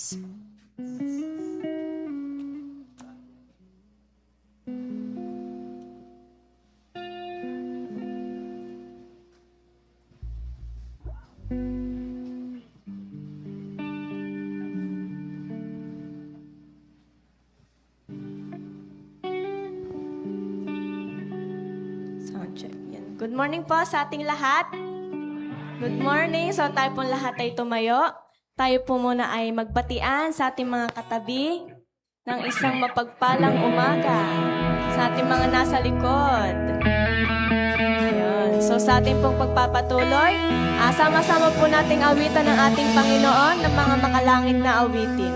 please. Sound check. Yan. Good morning po sa ating lahat. Good morning. So tayo pong lahat ay tumayo. Tayo po muna ay magbatian sa ating mga katabi ng isang mapagpalang umaga sa ating mga nasa likod. Ayun. So sa ating pong pagpapatuloy, sama-sama po nating awitan ng ating Panginoon ng mga makalangit na awitin.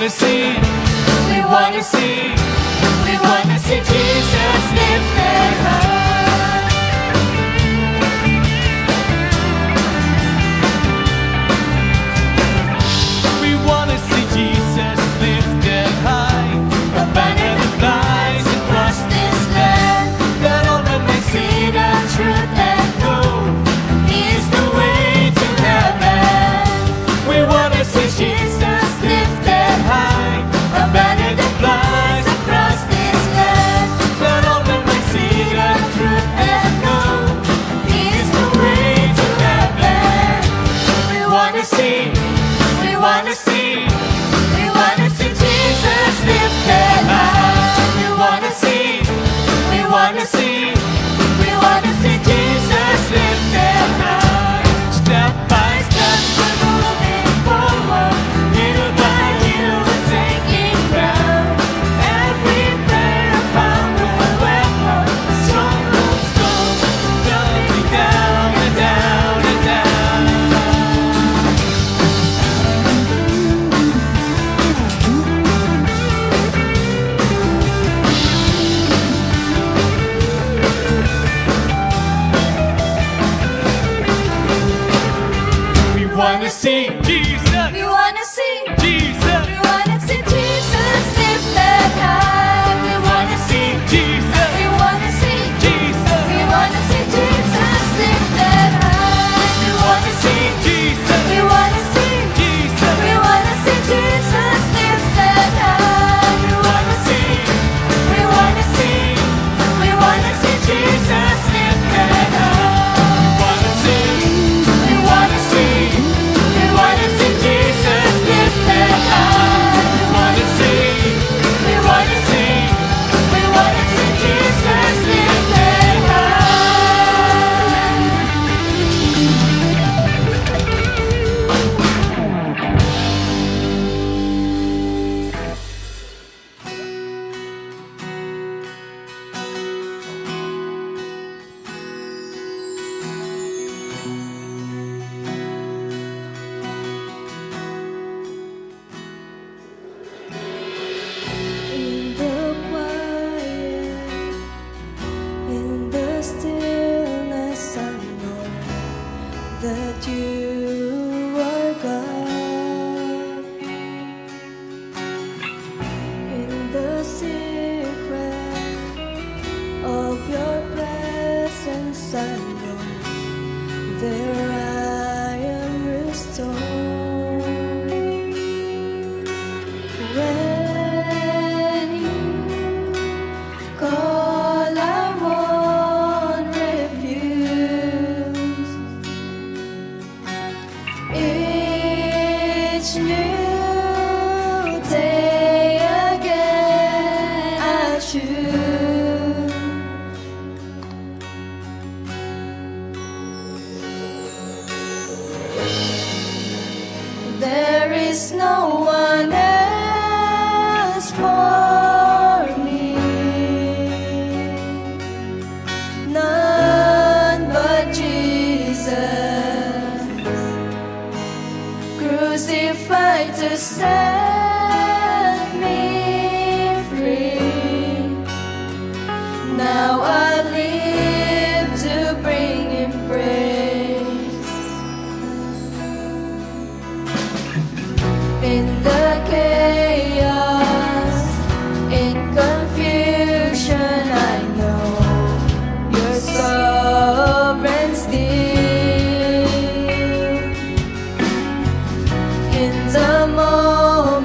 wanna see, we wanna see, we wanna see Jesus lifted high. We wanna see Jesus lifted high, a banner that flies across this land, that all men may see the truth and know He is the way to heaven. We wanna see Jesus lifted high, a banner that flies across this land, that all men may see the truth and know He is the way to heaven. We wanna see, we wanna see, we wanna see Jesus lifted high. We wanna see, we wanna see, we wanna see Jesus lifted high. Step by step we're moving forward, little by little we're taking ground. Every prayer a powerful weapon, strongholds go tumbling down and down and down. We wanna see Jesus, We wanna see, Jesus, we wanna see Jesus lifted high. we wanna see Jesus, We wanna see, Jesus, we wanna see Jesus lifted high. we wanna see Jesus, We wanna see, Jesus, we wanna see Jesus lifted high. we wanna see, We wanna see, we wanna see Jesus lifted high. We wanna see, we wanna see Jesus lifted high. We wanna see, we wanna see, we wanna see Jesus lifted high. In the quiet, in the stillness, I know that you are God. In the secret of your presence, I know there I am restored. When you call, I won't refuse. Each new day again I choose. There is no one else for me, none but Jesus, crucified to set me free. Now I live to bring Him praise. In the chaos, in confusion, I know You're sovereign still. In the moment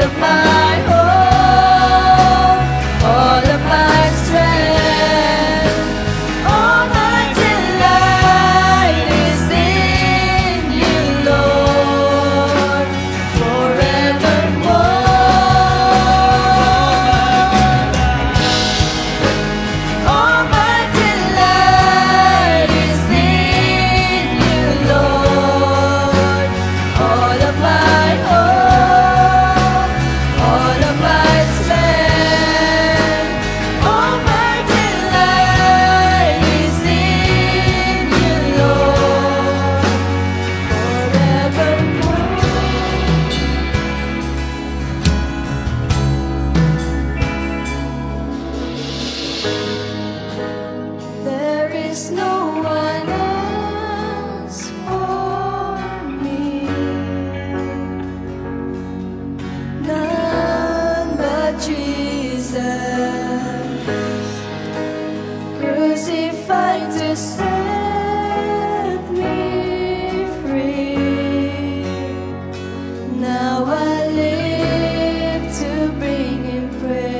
of my hope, all of my strength. All my delight is in you, Lord, forevermore. All my delight is in you, Lord. All of my hope, all of my strength. All my delight is in you, Lord, forevermore. There is no one else for me, none but Jesus, crucified to set me free. Now I live to bring Him praise.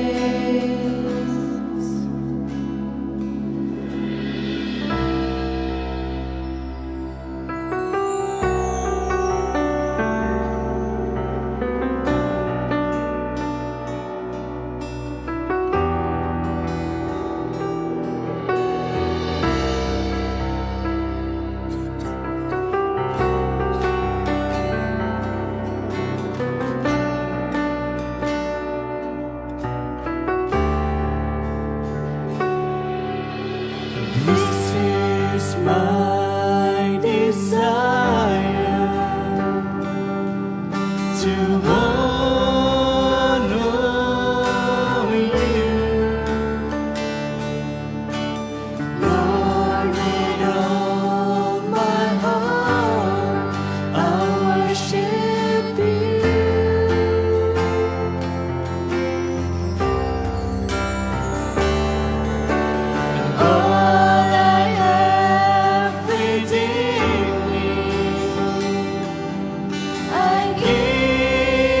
This is my desire, to honor you, Lord. With all my heart I'll worship you. All I have within me, I give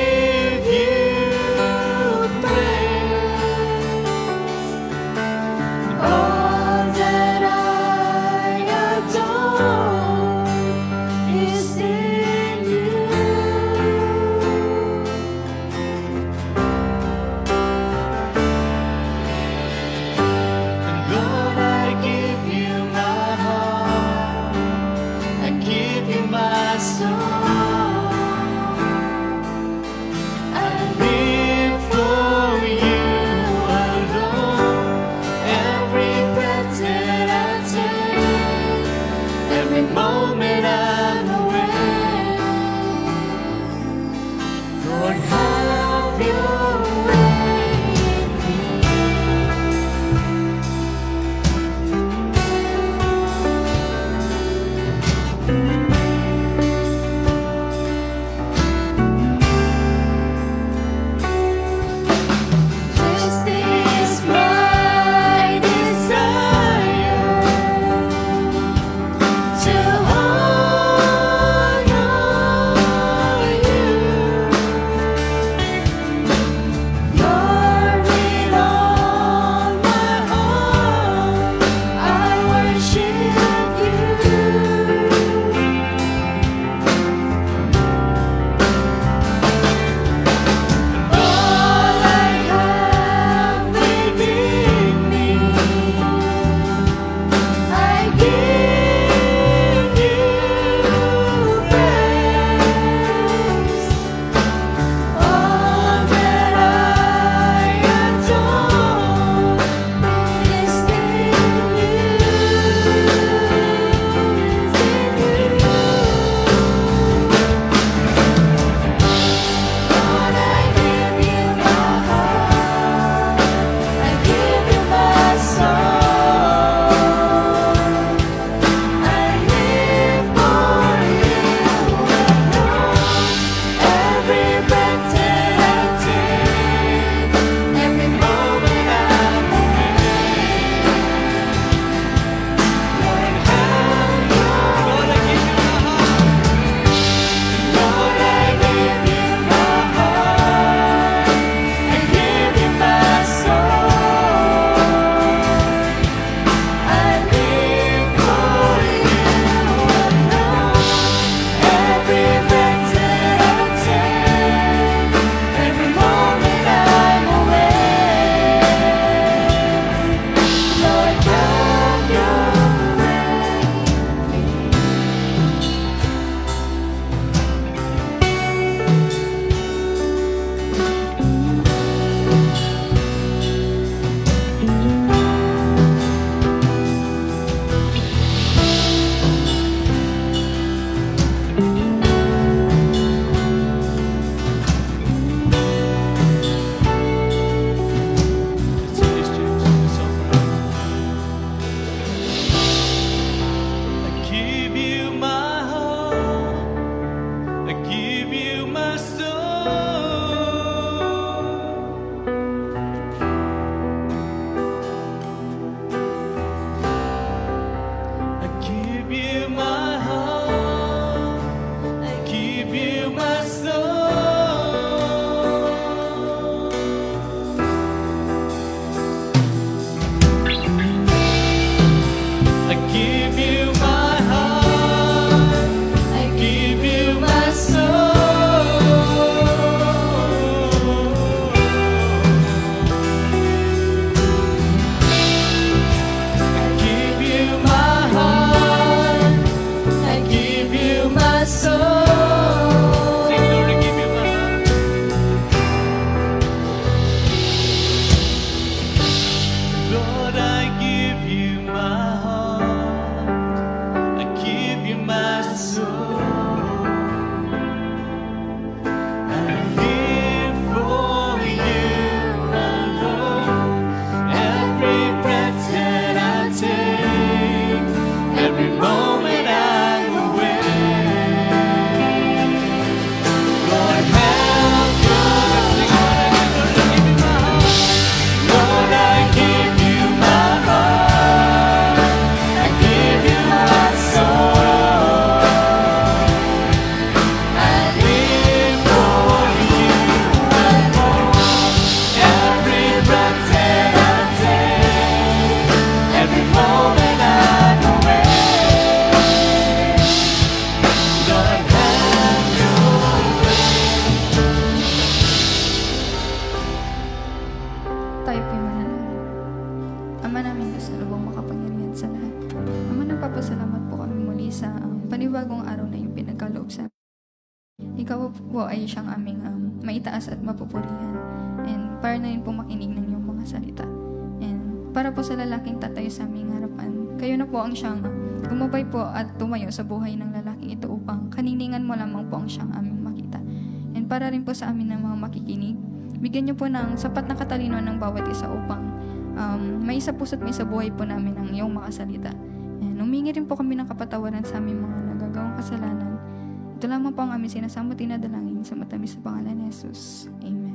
aming maitaas at mapupurihan. And para na rin po makinig ng iyong mga salita. And para po sa lalaking tatayo sa aming harapan, kayo na po ang siyang gumabay po at tumayo sa buhay ng lalaking ito upang kaniningan mo lamang po ang siyang aming makita. And para rin po sa amin ng mga makikinig, bigyan niyo po ng sapat na katalino ng bawat isa upang may isa puso't may sa buhay po namin ang iyong makasalita. And humingi rin po kami ng kapatawaran sa aming mga nagagawang kasalanan. Ito lamang po ang aming sinasamo tinadalangin sa matamis na pangalan ni Jesus. Amen.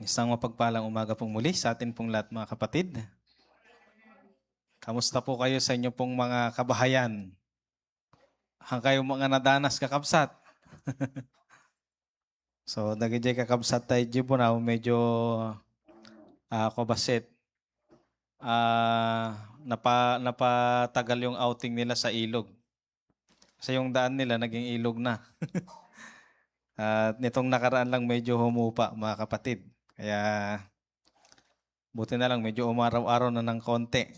Isang mapagpalang umaga pong muli sa atin pong lahat mga kapatid. Kamusta po kayo sa inyo pong mga kabahayan? Hang kayo mga nadanas kakabsat. So, nagijay kakabsat tayo po na medyo kabasit. Napatagal yung outing nila sa ilog. Kasi yung daan nila naging ilog na. At nitong nakaraan lang medyo humupa mga kapatid. Kaya buti na lang medyo umaraw-araw na ng konti.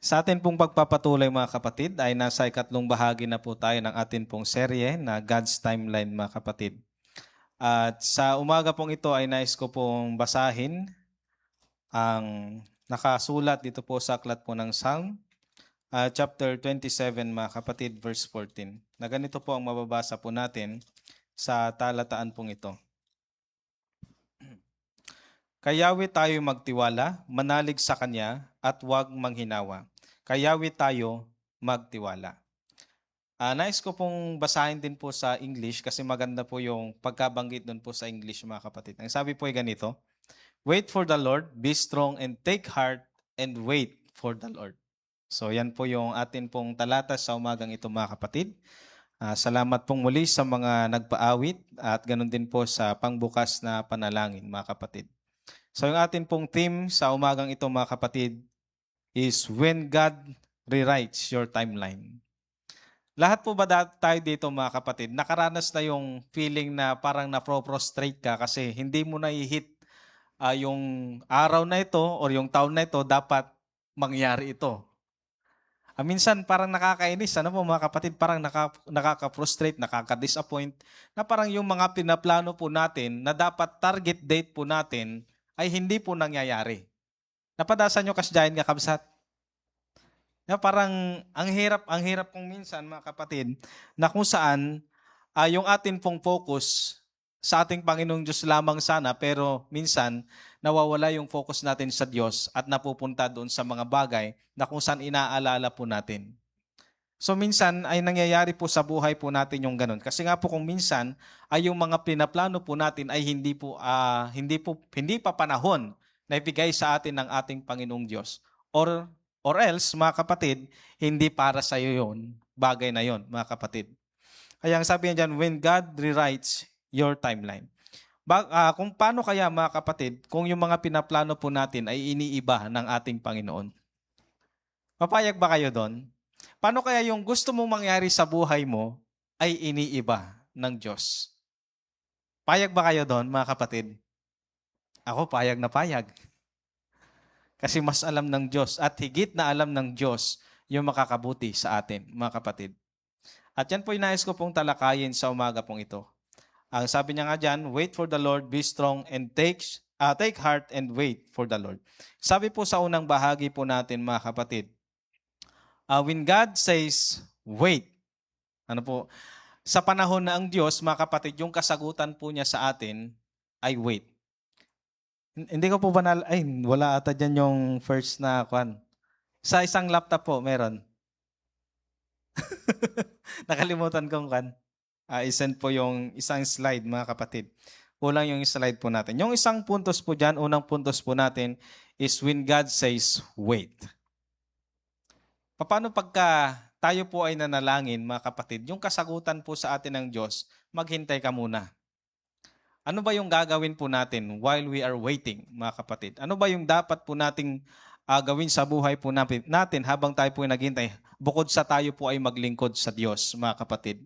Sa atin pong pagpapatuloy mga kapatid ay nasa ikatlong bahagi na po tayo ng atin pong serye na God's Timeline mga kapatid. At sa umaga pong ito ay nais ko pong basahin ang nakasulat dito po sa aklat po ng Psalm chapter 27 mga kapatid verse 14. Na ganito po ang mababasa po natin sa talataan pong ito. Kayawi tayo magtiwala, manalig sa Kanya, at huwag manghinawa. Kayawi tayo magtiwala. Nais ko pong basahin din po sa English kasi maganda po yung pagkabanggit doon po sa English mga kapatid. Ang sabi po ay ganito, wait for the Lord, be strong and take heart and wait for the Lord. So yan po yung atin pong talata sa umagang ito mga kapatid. Salamat pong muli sa mga nagpaawit at ganun din po sa pangbukas na panalangin mga kapatid. So yung atin pong theme sa umagang ito mga kapatid is When God Rewrites Your Timeline. Lahat po ba tayo dito mga kapatid, nakaranas na yung feeling na parang na-prostrate ka kasi hindi mo na i-hit yung araw na ito or yung taon na ito dapat mangyari ito. Minsan parang nakakainis, ano po mga kapatid, parang nakaka-frustrate, nakaka-disappoint na parang yung mga pinaplano po natin na dapat target date po natin ay hindi po nangyayari. Napadasan nyo kasyahin nga kabsat? Na parang ang hirap kung minsan mga kapatid na kung saan yung atin pong focus sa ating Panginoong Diyos lamang sana pero minsan nawawala yung focus natin sa Diyos at napupunta doon sa mga bagay na kung saan inaalala po natin. So minsan ay nangyayari po sa buhay po natin yung ganun. Kasi nga po kung minsan ay yung mga pinaplano po natin ay hindi pa panahon na ibigay sa atin ng ating Panginoong Diyos. Or else, mga kapatid, hindi para sa iyo yun, bagay na yon, mga kapatid. Kaya ang sabi niya dyan, when God rewrites your timeline. Kung paano kaya mga kapatid, kung yung mga pinaplano po natin ay iniiba ng ating Panginoon? Papayag ba kayo doon? Paano kaya yung gusto mong mangyari sa buhay mo ay iniiba ng Diyos? Payag ba kayo doon, mga kapatid? Ako, payag na payag. Kasi mas alam ng Diyos at higit na alam ng Diyos yung makakabuti sa atin, mga kapatid. At yan po yung nais ko pong talakayin sa umaga pong ito. Ang sabi niya nga dyan, wait for the Lord, be strong, and take heart and wait for the Lord. Sabi po sa unang bahagi po natin, mga kapatid, when God says, wait, sa panahon na ang Diyos, mga kapatid, yung kasagutan po niya sa atin ay wait. Hindi ko po wala ata dyan yung first na kwan. Sa isang laptop po, meron. Nakalimutan kong i-send po yung isang slide, mga kapatid. Kulang yung slide po natin. Yung isang puntos po dyan, unang puntos po natin is when God says, wait. Paano pagka tayo po ay nanalangin, mga kapatid, yung kasagutan po sa atin ng Diyos, maghintay ka muna. Ano ba yung gagawin po natin while we are waiting, mga kapatid? Ano ba yung dapat po nating gawin sa buhay po natin habang tayo po ay naghintay? Bukod sa tayo po ay maglingkod sa Diyos, mga kapatid.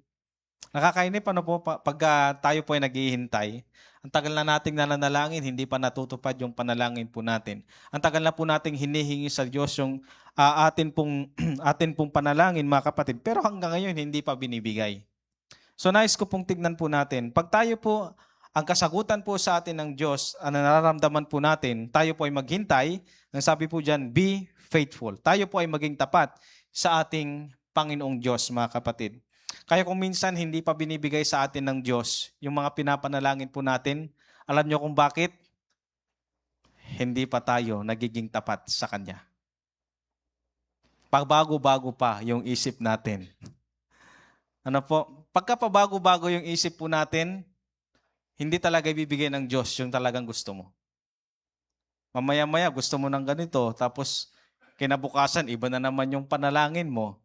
Nakakainip po pagka tayo po ay naghihintay. Ang tagal na nating nananalangin, hindi pa natutupad yung panalangin po natin. Ang tagal na po nating hinihingi sa Diyos yung atin pong panalangin, mga kapatid. Pero hanggang ngayon, hindi pa binibigay. So nais ko pong tignan po natin. Pag tayo po, ang kasagutan po sa atin ng Diyos, ang nararamdaman po natin, tayo po ay maghintay. Ang sabi po dyan, be faithful. Tayo po ay maging tapat sa ating Panginoong Diyos, mga kapatid. Kaya kung minsan hindi pa binibigay sa atin ng Diyos yung mga pinapanalangin po natin, alam niyo kung bakit? Hindi pa tayo nagiging tapat sa Kanya. Pagbago-bago pa yung isip natin. Ano po? Pagka pabago-bago yung isip po natin, hindi talaga ibibigay ng Diyos yung talagang gusto mo. Mamaya-maya gusto mo ng ganito, tapos kinabukasan iba na naman yung panalangin mo.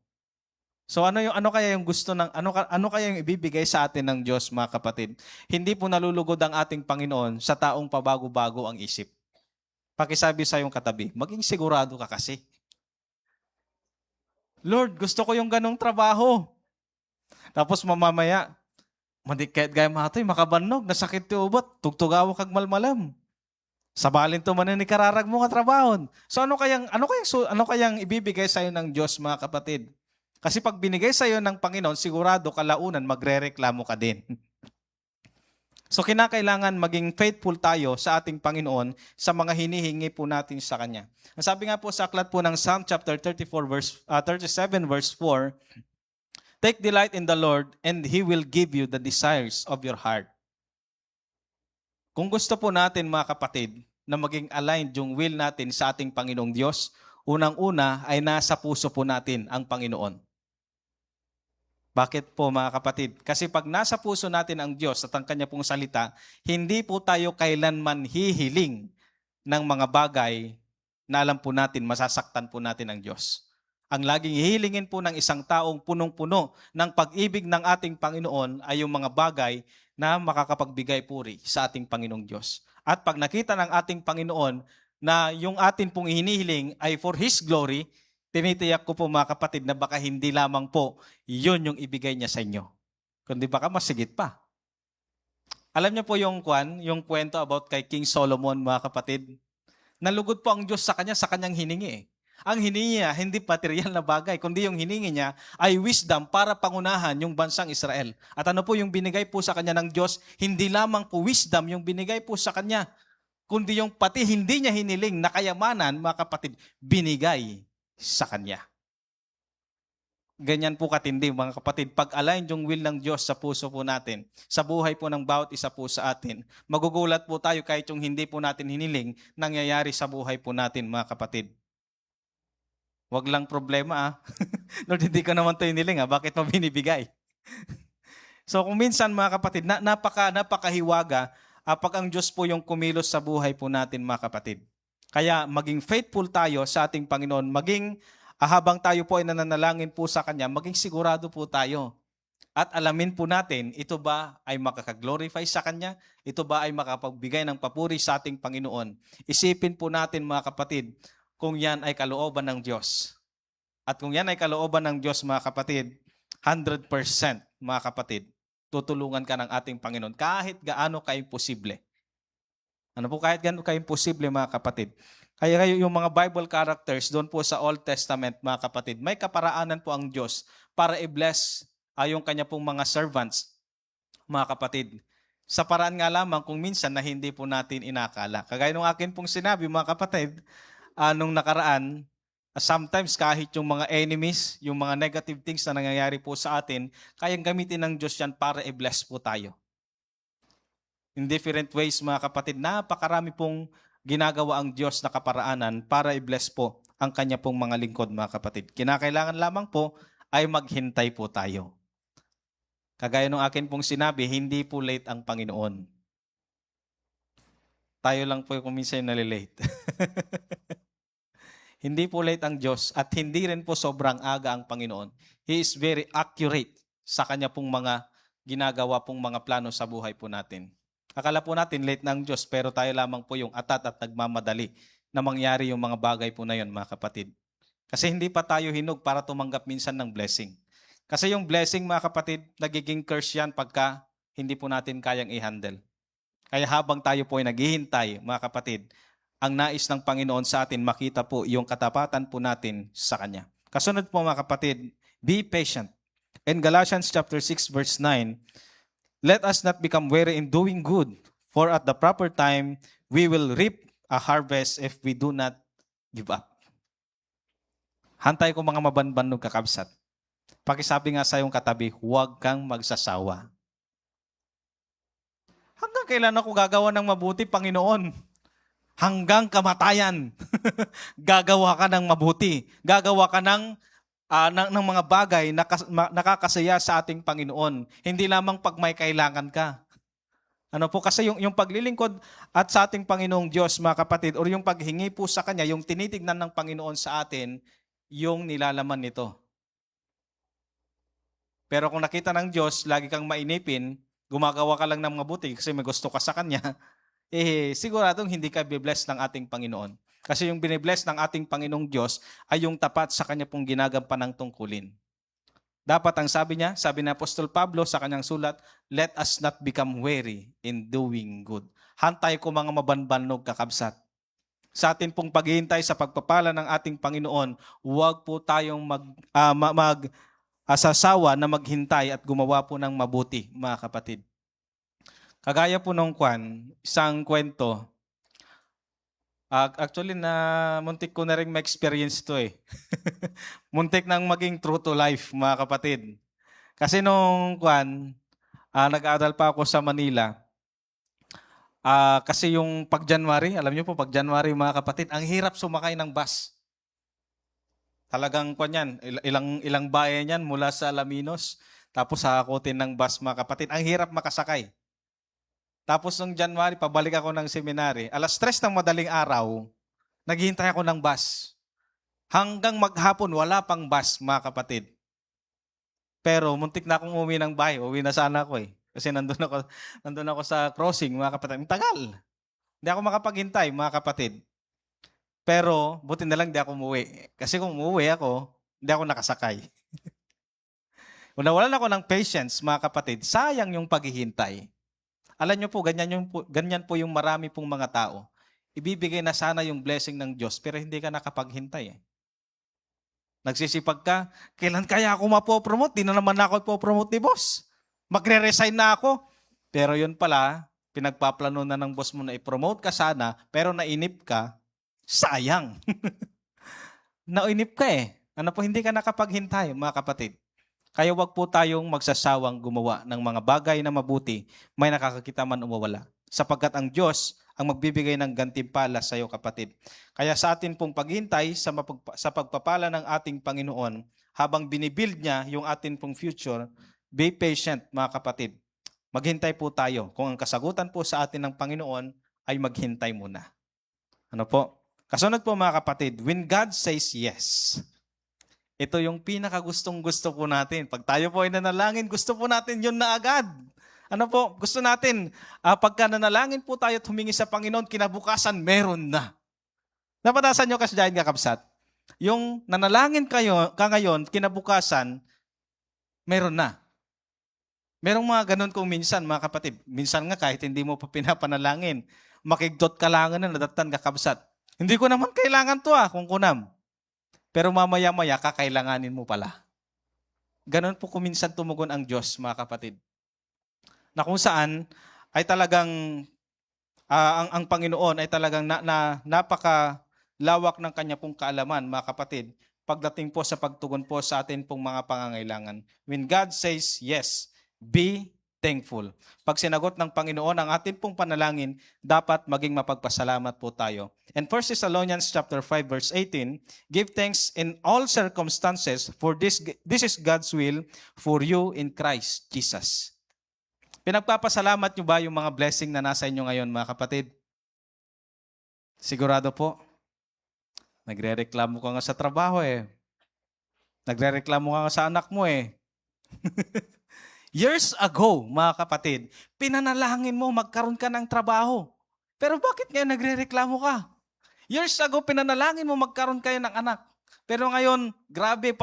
So ano kaya yung gusto ng ano kaya yung ibibigay sa atin ng Diyos, mga kapatid? Hindi po nalulugod ang ating Panginoon sa taong pabago-bago ang isip. Pakisabi sa iyong katabi, maging sigurado ka kasi. Lord, gusto ko yung ganong trabaho. Tapos mamamaya, madikit gaya matoy, makabannog, nasakit ti ubot, tugtugawa kag malmalam. Sabalin to man ni kararag mo nga trabahon. So ano kayang ibibigay sa iyo ng Diyos, mga kapatid? Kasi pag binigay sa iyo ng Panginoon, sigurado kalaunan magrereklamo ka din. So kinakailangan maging faithful tayo sa ating Panginoon sa mga hinihingi po natin sa Kanya. Ang sabi nga po sa aklat po ng Psalm chapter 37 verse 4, take delight in the Lord and He will give you the desires of your heart. Kung gusto po natin, mga kapatid, na maging aligned yung will natin sa ating Panginoong Diyos, unang-una ay nasa puso po natin ang Panginoon. Bakit po, mga kapatid? Kasi pag nasa puso natin ang Diyos at ang Kanya pong salita, hindi po tayo kailanman hihiling ng mga bagay na alam po natin, masasaktan po natin ang Diyos. Ang laging hihilingin po ng isang taong punong-puno ng pag-ibig ng ating Panginoon ay yung mga bagay na makakapagbigay puri sa ating Panginoong Diyos. At pag nakita ng ating Panginoon na yung atin pong hinihiling ay for His glory, tinitiyak ko po, mga kapatid, na baka hindi lamang po yun yung ibigay niya sa inyo. Kundi baka masigit pa. Alam niyo po yung kwento about kay King Solomon, mga kapatid. Nalugod po ang Diyos sa kanyang hiningi. Ang hiningi niya, hindi material na bagay, kundi yung hiningi niya ay wisdom para pangunahan yung bansang Israel. At ano po yung binigay po sa kanya ng Diyos? Hindi lamang po wisdom yung binigay po sa kanya, kundi yung pati hindi niya hiniling na kayamanan, mga kapatid, binigay sa kanya. Ganyan po katindi, mga kapatid. Pag-align yung will ng Diyos sa puso po natin, sa buhay po ng bawat isa po sa atin, magugulat po tayo kahit yung hindi po natin hiniling, nangyayari sa buhay po natin, mga kapatid. Wag lang problema Lord, hindi ko naman ito hiniling bakit mo binibigay? So kung minsan, mga kapatid, napakahiwaga pag ang Diyos po yung kumilos sa buhay po natin, mga kapatid. Kaya maging faithful tayo sa ating Panginoon, maging habang tayo po ay nananalangin po sa Kanya, maging sigurado po tayo. At alamin po natin, ito ba ay makakaglorify sa Kanya? Ito ba ay makapagbigay ng papuri sa ating Panginoon? Isipin po natin, mga kapatid, kung yan ay kalooban ng Diyos. At kung yan ay kalooban ng Diyos, mga kapatid, 100%, mga kapatid, tutulungan ka ng ating Panginoon kahit gaano ka-imposible. Ano po, kahit gaano ka-imposible, mga kapatid. Kaya kayo yung mga Bible characters doon po sa Old Testament, mga kapatid, may kaparaanan po ang Diyos para i-bless yung kanya pong mga servants, mga kapatid. Sa paraan nga lamang kung minsan na hindi po natin inakala. Kagaya nung akin pong sinabi, mga kapatid, nung nakaraan, sometimes kahit yung mga enemies, yung mga negative things na nangyayari po sa atin, kayang gamitin ng Diyos yan para i-bless po tayo. In different ways, mga kapatid, napakarami pong ginagawa ang Diyos na kaparaanan para i-bless po ang Kanya pong mga lingkod, mga kapatid. Kinakailangan lamang po ay maghintay po tayo. Kagaya ng akin pong sinabi, hindi po late ang Panginoon. Tayo lang po kung minsan nalilate. Hindi po late ang Diyos at hindi rin po sobrang aga ang Panginoon. He is very accurate sa kanya pong mga ginagawa pong mga plano sa buhay po natin. Akala po natin late na ang Diyos pero tayo lamang po yung atat at nagmamadali na mangyari yung mga bagay po na yun, mga kapatid. Kasi hindi pa tayo hinog para tumanggap minsan ng blessing. Kasi yung blessing, mga kapatid, nagiging curse yan pagka hindi po natin kayang i-handle. Kaya habang tayo po ay naghihintay, mga kapatid, ang nais ng Panginoon sa atin, makita po yung katapatan po natin sa Kanya. Kasunod po, mga kapatid, be patient. In Galatians chapter 6 verse 9, let us not become weary in doing good, for at the proper time we will reap a harvest if we do not give up. Hantay ko mga mabanbanog kakabsat. Pakisabi nga sa iyong katabi, huwag kang magsasawa. Hanggang kailan ako gagawa ng mabuti, Panginoon? Hanggang kamatayan. Gagawa ka ng mabuti. Gagawa ka ng mga bagay na nakakasaya sa ating Panginoon. Hindi lamang pag may kailangan ka. Ano po? Kasi yung paglilingkod at sa ating Panginoong Diyos, mga kapatid, o yung paghingi po sa Kanya, yung tinitignan ng Panginoon sa atin, yung nilalaman nito. Pero kung nakita ng Diyos, lagi kang mainipin, gumagawa ka lang ng mabuti kasi may gusto ka sa Kanya, siguradong hindi ka bibless ng ating Panginoon. Kasi yung binibless ng ating Panginoong Diyos ay yung tapat sa Kanya pong ginagampanan ng tungkulin. Dapat ang sabi niya, sabi ni Apostol Pablo sa kanyang sulat, let us not become weary in doing good. Hantay ko mga mabanbanog kakabsat. Sa atin pong paghihintay sa pagpapala ng ating Panginoon, huwag po tayong asasawa na maghintay at gumawa po ng mabuti, mga kapatid. Kagaya po nung isang kwento, actually muntik ko na rin ma-experience to Muntik nang maging true to life, mga kapatid. Kasi nung nag-aaral pa ako sa Manila, kasi yung pag-January, alam niyo po, pag-January, mga kapatid, ang hirap sumakay ng bus. Talagang ilang bayan yan mula sa Alaminos, tapos hahakutin ng bus, mga kapatid. Ang hirap makasakay. Tapos nung January, pabalik ako ng seminary. 3:00 ng madaling araw, naghihintay ako ng bus. Hanggang maghapon, wala pang bus, mga kapatid. Pero muntik na akong umuwi ng bahay. Uwi na sana ako Kasi nandun ako sa crossing, mga kapatid. Ang tagal. Hindi ako makapaghintay, mga kapatid. Pero, buti na lang di ako umuwi. Kasi kung umuwi ako, hindi ako nakasakay. Kung nawalan ako ng patience, mga kapatid, sayang yung paghihintay. Alam nyo po, ganyan po yung marami pong mga tao. Ibibigay na sana yung blessing ng Diyos, pero hindi ka nakapaghintay. Nagsisipag ka, kailan kaya ako mapopromote? Di na naman ako ipopromote ni boss. Magre-resign na ako. Pero yun pala, pinagpaplano na ng boss mo na i-promote ka sana, pero nainip ka, sayang. Nainip ka Ano po, hindi ka nakapaghintay, mga kapatid. Kaya wag po tayong magsasawang gumawa ng mga bagay na mabuti, may nakakakita man o mawala. Sapagkat ang Diyos ang magbibigay ng gantimpala sa iyo, kapatid. Kaya sa atin pong paghintay sa pagpapala ng ating Panginoon, habang binibuild niya yung atin pong future, be patient, mga kapatid. Maghintay po tayo. Kung ang kasagutan po sa atin ng Panginoon ay maghintay muna. Ano po? Kasunod po, mga kapatid, when God says yes, ito yung pinakagustong-gusto po natin. Pag tayo po ay nanalangin, gusto po natin yun na agad. Ano po? Gusto natin, pagka nanalangin po tayo at humingi sa Panginoon, kinabukasan, meron na. Napatasan nyo kasi dahil kakabsat. Yung nanalangin ka ngayon, kinabukasan, meron na. Merong mga ganun kung minsan, mga kapatid. Minsan nga kahit hindi mo pa pinapanalangin, makigdot ka lang na nadatan kakabsat. Hindi ko naman kailangan to kung kunam. Pero mamaya-maya, kakailanganin mo pala. Ganon po kuminsan tumugon ang Diyos, mga kapatid. Na kung saan ay talagang ang Panginoon ay talagang napakalawak ng kanya pong kaalaman, mga kapatid, pagdating po sa pagtugon po sa atin pong mga pangangailangan. When God says yes, be thankful. Pag sinagot ng Panginoon ang atin pong panalangin, dapat maging mapagpasalamat po tayo. And 1 Thessalonians chapter 5 verse 18, give thanks in all circumstances, for this is God's will for you in Christ Jesus. Pinagpapasalamat nyo ba yung mga blessing na nasa inyo ngayon, mga kapatid? Sigurado po. Nagre-reklamo ka nga sa trabaho eh. Nagre-reklamo ka nga sa anak mo eh. Years ago, mga kapatid, pinanalangin mo magkaroon ka ng trabaho. Pero bakit ngayon nagre-reklamo ka? Years ago, pinanalangin mo magkaroon kayo ng anak. Pero ngayon, grabe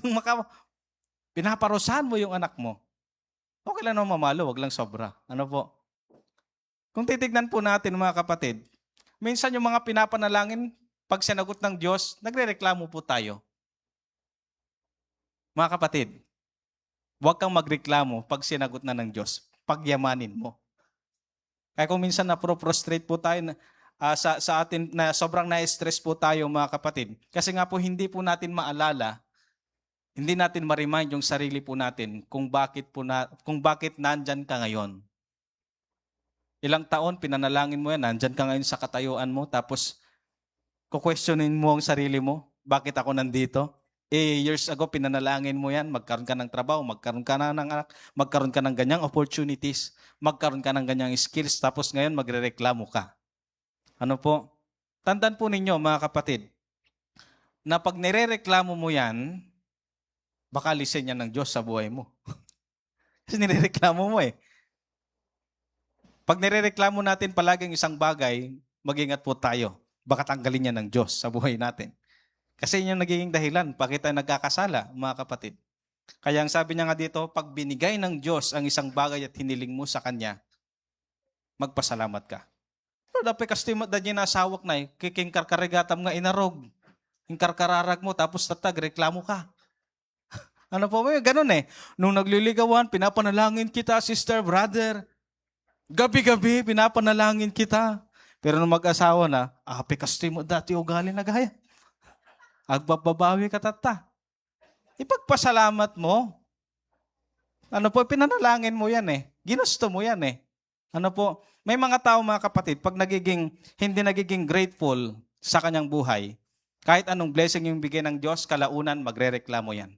kang pinaparusahan mo yung anak mo. Okay lang naman mamalo, wag lang sobra. Ano po? Kung titignan po natin, mga kapatid, minsan yung mga pinapanalangin, pag sinagot ng Diyos, nagre-reklamo po tayo. Mga kapatid, huwag kang magreklamo pag sinagot na ng Diyos. Pagyamanin mo. Kaya kung minsan na-prostrate po tayo sa atin, na sobrang na-stress po tayo, mga kapatid. Kasi nga po hindi po natin maalala, hindi natin ma-remind yung sarili po natin kung bakit nandyan ka ngayon. Ilang taon pinanalangin mo yan, nandyan ka ngayon sa katayuan mo, tapos kukwestiyonin mo ang sarili mo, bakit ako nandito? Years ago, pinanalangin mo yan, magkaroon ka ng trabaho, magkaroon ka na ng anak, magkaroon ka ng ganyang opportunities, magkaroon ka ng ganyang skills, tapos ngayon magrereklamo ka. Ano po? Tandaan po ninyo, mga kapatid, na pag nirereklamo mo yan, baka lisin yan ng Diyos sa buhay mo. Kasi nirereklamo mo eh. Pag nirereklamo natin palaging isang bagay, mag-ingat po tayo. Baka tanggalin yan ng Diyos sa buhay natin. Kasi yun yung nagiging dahilan, bakit tayo nagkakasala, mga kapatid. Kaya ang sabi niya nga dito, pag binigay ng Diyos ang isang bagay at hiniling mo sa Kanya, magpasalamat ka. Pero dapat kasi dadya na asawak na kikingkar karigatam nga inarog. Ingkar kararag mo, tapos tatag, reklamo ka. Ano po ba? Ganun eh. Nung nagliligawan, pinapanalangin kita, sister, brother. Gabi-gabi, pinapanalangin kita. Pero nung mag-asawa na, kasi mo dati ugali na gaya. Agbababawi ka tata. Ipagpasalamat mo. Ano po, pinanalangin mo yan eh. Ginusto mo yan eh. Ano po, may mga tao, mga kapatid, pag hindi nagiging grateful sa kanyang buhay, kahit anong blessing yung bigay ng Diyos, kalaunan, magre-reklamo yan.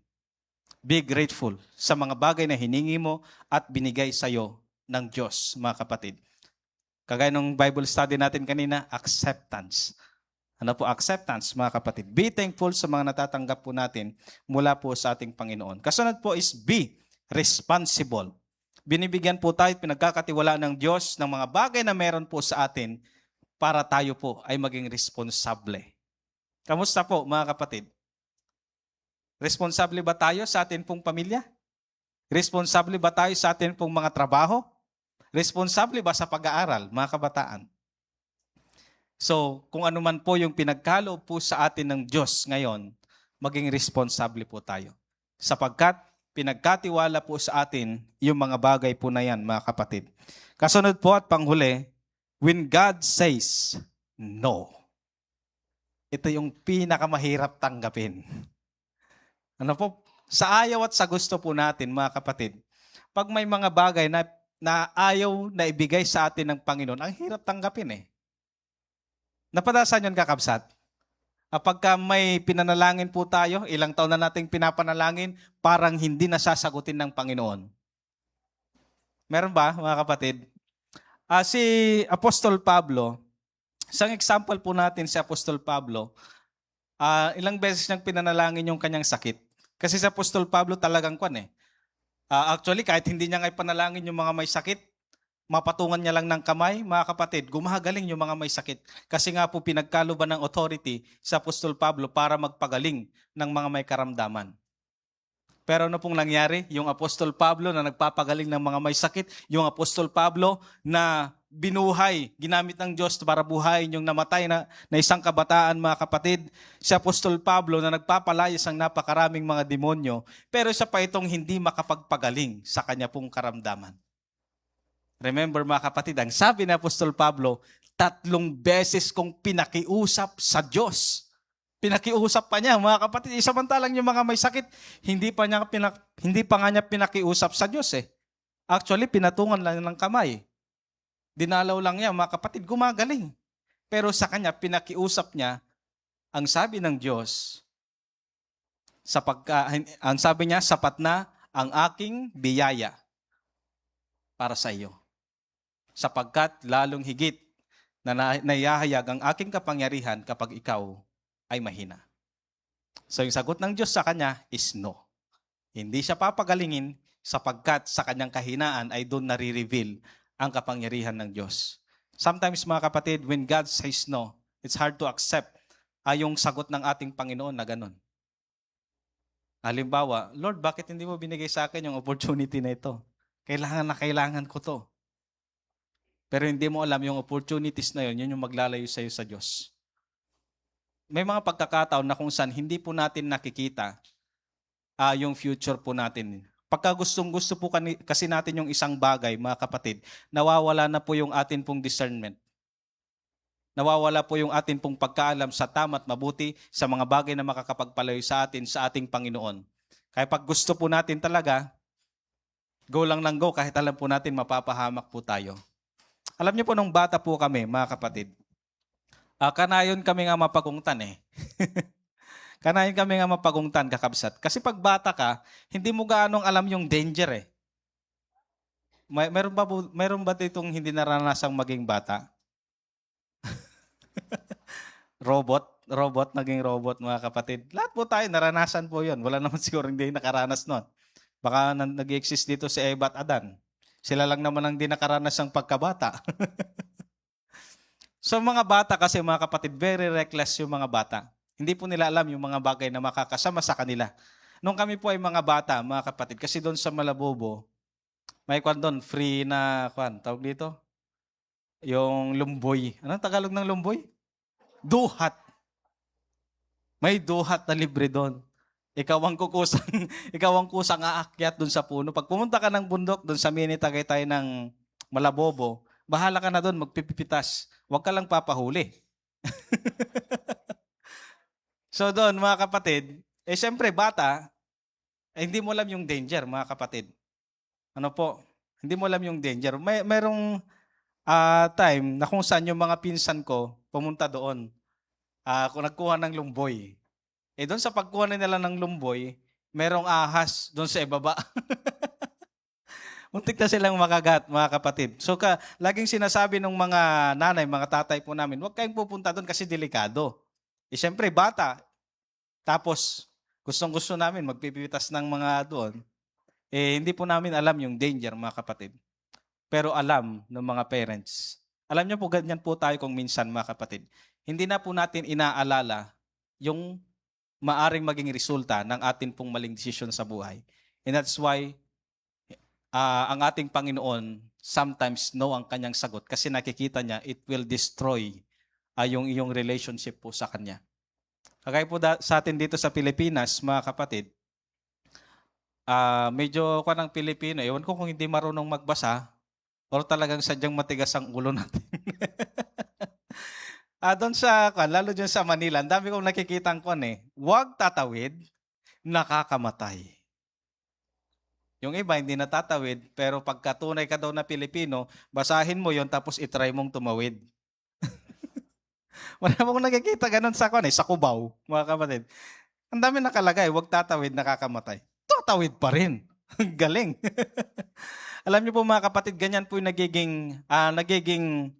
Be grateful sa mga bagay na hiningi mo at binigay sa'yo ng Diyos, mga kapatid. Kagaya ng Bible study natin kanina, acceptance. Ano po, acceptance, mga kapatid. Be thankful sa mga natatanggap po natin mula po sa ating Panginoon. Kasunod po is be responsible. Binibigyan po tayo, pinagkakatiwalaan ng Diyos ng mga bagay na meron po sa atin para tayo po ay maging responsable. Kamusta po, mga kapatid? Responsable ba tayo sa atin pong pamilya? Responsable ba tayo sa atin pong mga trabaho? Responsable ba sa pag-aaral, mga kabataan? So, kung ano man po yung pinagkaloob po sa atin ng Diyos ngayon, maging responsable po tayo. Sapagkat pinagkatiwala po sa atin yung mga bagay po na yan, mga kapatid. Kasunod po at panghuli, when God says no. Ito yung pinakamahirap tanggapin. Ano po? Sa ayaw at sa gusto po natin, mga kapatid, pag may mga bagay na ayaw na ibigay sa atin ng Panginoon, ang hirap tanggapin eh. Napadasan yun, kakabsat? Pagka may pinanalangin po tayo, ilang taon na nating pinapanalangin, parang hindi nasasagutin ng Panginoon. Meron ba, mga kapatid? Si Apostol Pablo, isang example po natin si Apostol Pablo, ilang beses niyang pinanalangin yung kanyang sakit. Kasi si Apostol Pablo talagang actually, kahit hindi niya nga ipanalangin yung mga may sakit, mapatungan niya lang ng kamay, mga kapatid, gumagaling yung mga may sakit. Kasi nga po pinagkaloban ng authority sa Apostol Pablo para magpagaling ng mga may karamdaman. Pero ano pong nangyari? Yung Apostol Pablo na nagpapagaling ng mga may sakit, yung Apostol Pablo na binuhay, ginamit ng Diyos para buhayin yung namatay na isang kabataan, mga kapatid. Si Apostol Pablo na nagpapalayas ang napakaraming mga demonyo, pero siya pa itong hindi makapagpagaling sa kanya pong karamdaman. Remember, mga kapatid, ang sabi ni Apostol Pablo, 3 beses kong pinakiusap sa Diyos. Pinakiusap pa niya, mga kapatid. Samantalang yung mga may sakit, hindi pa nga niya pinakiusap sa Diyos eh. Actually, pinatungan lang ng kamay. Dinalaw lang niya, mga kapatid, gumagaling. Pero sa kanya, pinakiusap niya, ang sabi ng Diyos, ang sabi niya, sapat na ang aking biyaya para sa iyo. Sapagkat lalong higit na naihahayag ang aking kapangyarihan kapag ikaw ay mahina. So yung sagot ng Diyos sa kanya is no. Hindi siya papagalingin sapagkat sa kanyang kahinaan ay doon nare-reveal ang kapangyarihan ng Diyos. Sometimes mga kapatid, when God says no, it's hard to accept yung sagot ng ating Panginoon na ganun. Halimbawa, Lord, bakit hindi mo binigay sa akin yung opportunity na ito? Kailangan na kailangan ko to. Pero hindi mo alam yung opportunities na yun yung maglalayo sa iyo sa Diyos. May mga pagkakataon na kung saan hindi po natin nakikita yung future po natin. Pagka gusto po kasi natin yung isang bagay, mga kapatid, nawawala na po yung atin pong discernment. Nawawala po yung atin pong pagkaalam sa tama at mabuti sa mga bagay na makakapagpalayo sa atin sa ating Panginoon. Kaya pag gusto po natin talaga, go lang ng go kahit alam po natin mapapahamak po tayo. Alam niyo po nung bata po kami, mga kapatid, kanayon kami nga mapagungtan eh. Kanayon kami nga mapagungtan, kakabsat. Kasi pag bata ka, hindi mo gaanong alam yung danger eh. Meron ba ditong hindi naranasang maging bata? Naging robot mga kapatid. Lahat po tayo, naranasan po yun. Wala naman siguro hindi nakaranas nun. Baka nag-exist dito si Eva at Adan. Sila lang naman ang di nakaranas ng pagkabata. So mga bata kasi mga kapatid, very reckless yung mga bata. Hindi po nila alam yung mga bagay na makakasama sa kanila. Nung kami po ay mga bata, mga kapatid, kasi doon sa Malabobo, may doon, free na, tawag dito? Yung lumboy. Anong Tagalog ng lumboy? Duhat. May duhat na libre doon. Ikaw ang kusang aakyat doon sa puno. Pag pumunta ka ng bundok doon sa mini Tagaytay ng Malabobo, bahala ka na doon, magpipipitas. Huwag ka lang papahuli. So doon, mga kapatid, siyempre bata, hindi mo alam yung danger, mga kapatid. Ano po? Hindi mo alam yung danger. Merong time na kung saan yung mga pinsan ko pumunta doon. Kung nagkuha ng lumboy. Doon sa pagkuha nila ng lumboy, merong ahas doon sa ibaba. Muntik na silang makagat, mga kapatid. So laging sinasabi ng mga nanay, mga tatay po namin, huwag kayong pupunta doon kasi delikado. Siyempre, bata. Tapos, gustong-gusto namin magpipitas ng mga doon. Hindi po namin alam yung danger, mga kapatid. Pero alam ng mga parents. Alam niyo po, ganyan po tayo kung minsan, mga kapatid. Hindi na po natin inaalala yung maaring maging resulta ng atin pong maling desisyon sa buhay. And that's why, ang ating Panginoon, sometimes no ang kanyang sagot kasi nakikita niya, it will destroy yung iyong relationship po sa Kanya. Kagaya po sa atin dito sa Pilipinas, mga kapatid, medyo ng Pilipino, ewan ko kung hindi marunong magbasa or talagang sadyang matigas ang ulo natin. Doon lalo dyan sa Manila, ang dami kong nakikitang huwag tatawid, nakakamatay. Yung iba, hindi natatawid, pero pagka tunay ka daw na Pilipino, basahin mo yon tapos itry mong tumawid. Wala mong nakikita ganun sa sa Cubao, mga kapatid. Ang dami nakalagay, huwag tatawid, nakakamatay. Tatawid pa rin. Galing. Alam niyo po mga kapatid, ganyan po yung nagiging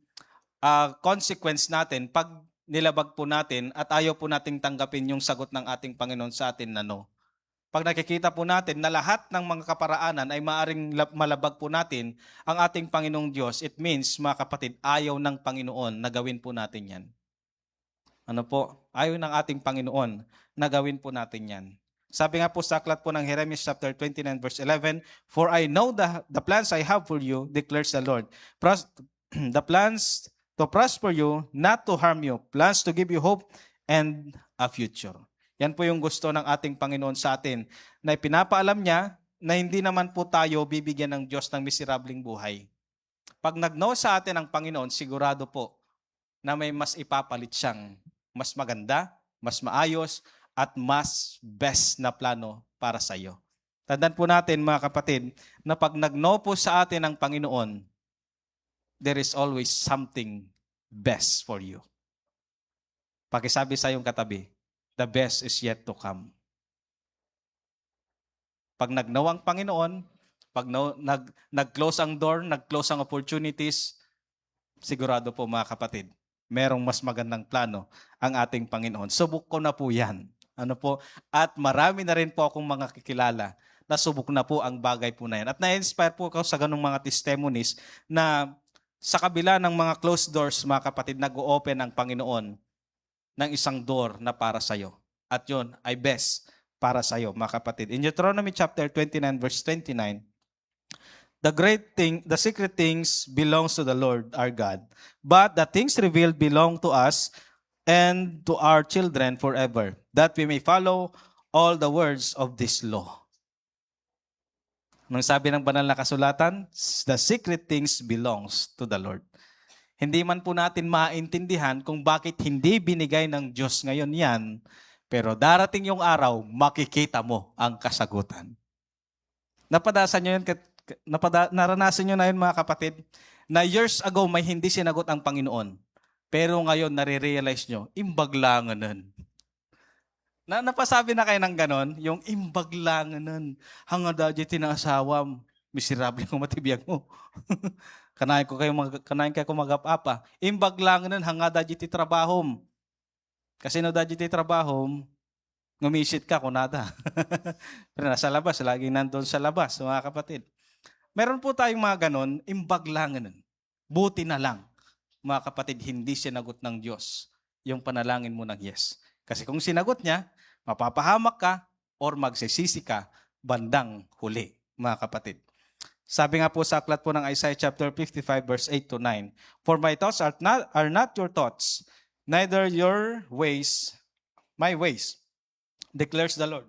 consequence natin pag nilabag po natin at ayaw po nating tanggapin yung sagot ng ating Panginoon sa atin na no. Pag nakikita po natin na lahat ng mga kaparaanan ay maaring malabag po natin ang ating Panginoong Diyos, it means, mga kapatid, ayaw ng Panginoon na gawin po natin yan. Ano po? Ayaw ng ating Panginoon na gawin po natin yan. Sabi nga po sa aklat po ng Jeremiah chapter 29 verse 11, "For I know the plans I have for you, declares the Lord. The plans to prosper you, not to harm you. Plans to give you hope and a future." Yan po yung gusto ng ating Panginoon sa atin, na pinapaalam niya na hindi naman po tayo bibigyan ng Diyos ng miserableng buhay. Pag nag-no sa atin ang Panginoon, sigurado po na may mas ipapalit siyang mas maganda, mas maayos, at mas best na plano para sa iyo. Tandaan po natin mga kapatid, na pag nag-no po sa atin ang Panginoon, there is always something best for you. Pakisabi sa iyong katabi, the best is yet to come. Pag nag-no ang Panginoon, pag nag-close ang door, nag-close ang opportunities, sigurado po mga kapatid, merong mas magandang plano ang ating Panginoon. Subok ko na po yan. Ano po? At marami na rin po akong mga kikilala na subok na po ang bagay po na yan. At na-inspire po ako sa ganung mga testimonies na sa kabila ng mga closed doors, mga kapatid, nag-o-open ang Panginoon ng isang door na para sa iyo. At yun ay best para sa iyo, mga kapatid. In Deuteronomy chapter 29, verse 29, the secret things belongs to the Lord our God, but the things revealed belong to us and to our children forever, that we may follow all the words of this law. Nung sabi ng banal na kasulatan, the secret things belongs to the Lord. Hindi man po natin maintindihan kung bakit hindi binigay ng Diyos ngayon yan, pero darating yung araw, makikita mo ang kasagutan. Naranasan nyo na yun mga kapatid, na years ago may hindi sinagot ang Panginoon, pero ngayon nare-realize nyo, imbaglanganan. Napasabi na kayo ng ganon, yung imbaglanganan, hangada di tinasawam, miserable kong matibiyag mo. Kanain kayo magapapa. Imbaglanganan, hangada di titrabahom. Kasi no da di titrabahom, ngumisit ka kunada. Pero nasa labas, laging nandun sa labas, mga kapatid. Meron po tayong mga ganon, imbaglanganan. Buti na lang, mga kapatid, hindi sinagot ng Diyos yung panalangin mo ng yes. Kasi kung sinagot niya, mapapahamak ka or magsisisi ka bandang huli, mga kapatid. Sabi nga po sa aklat po ng Isaiah chapter 55 verse 8 to 9, for my thoughts are not your thoughts, neither your ways my ways, declares the Lord.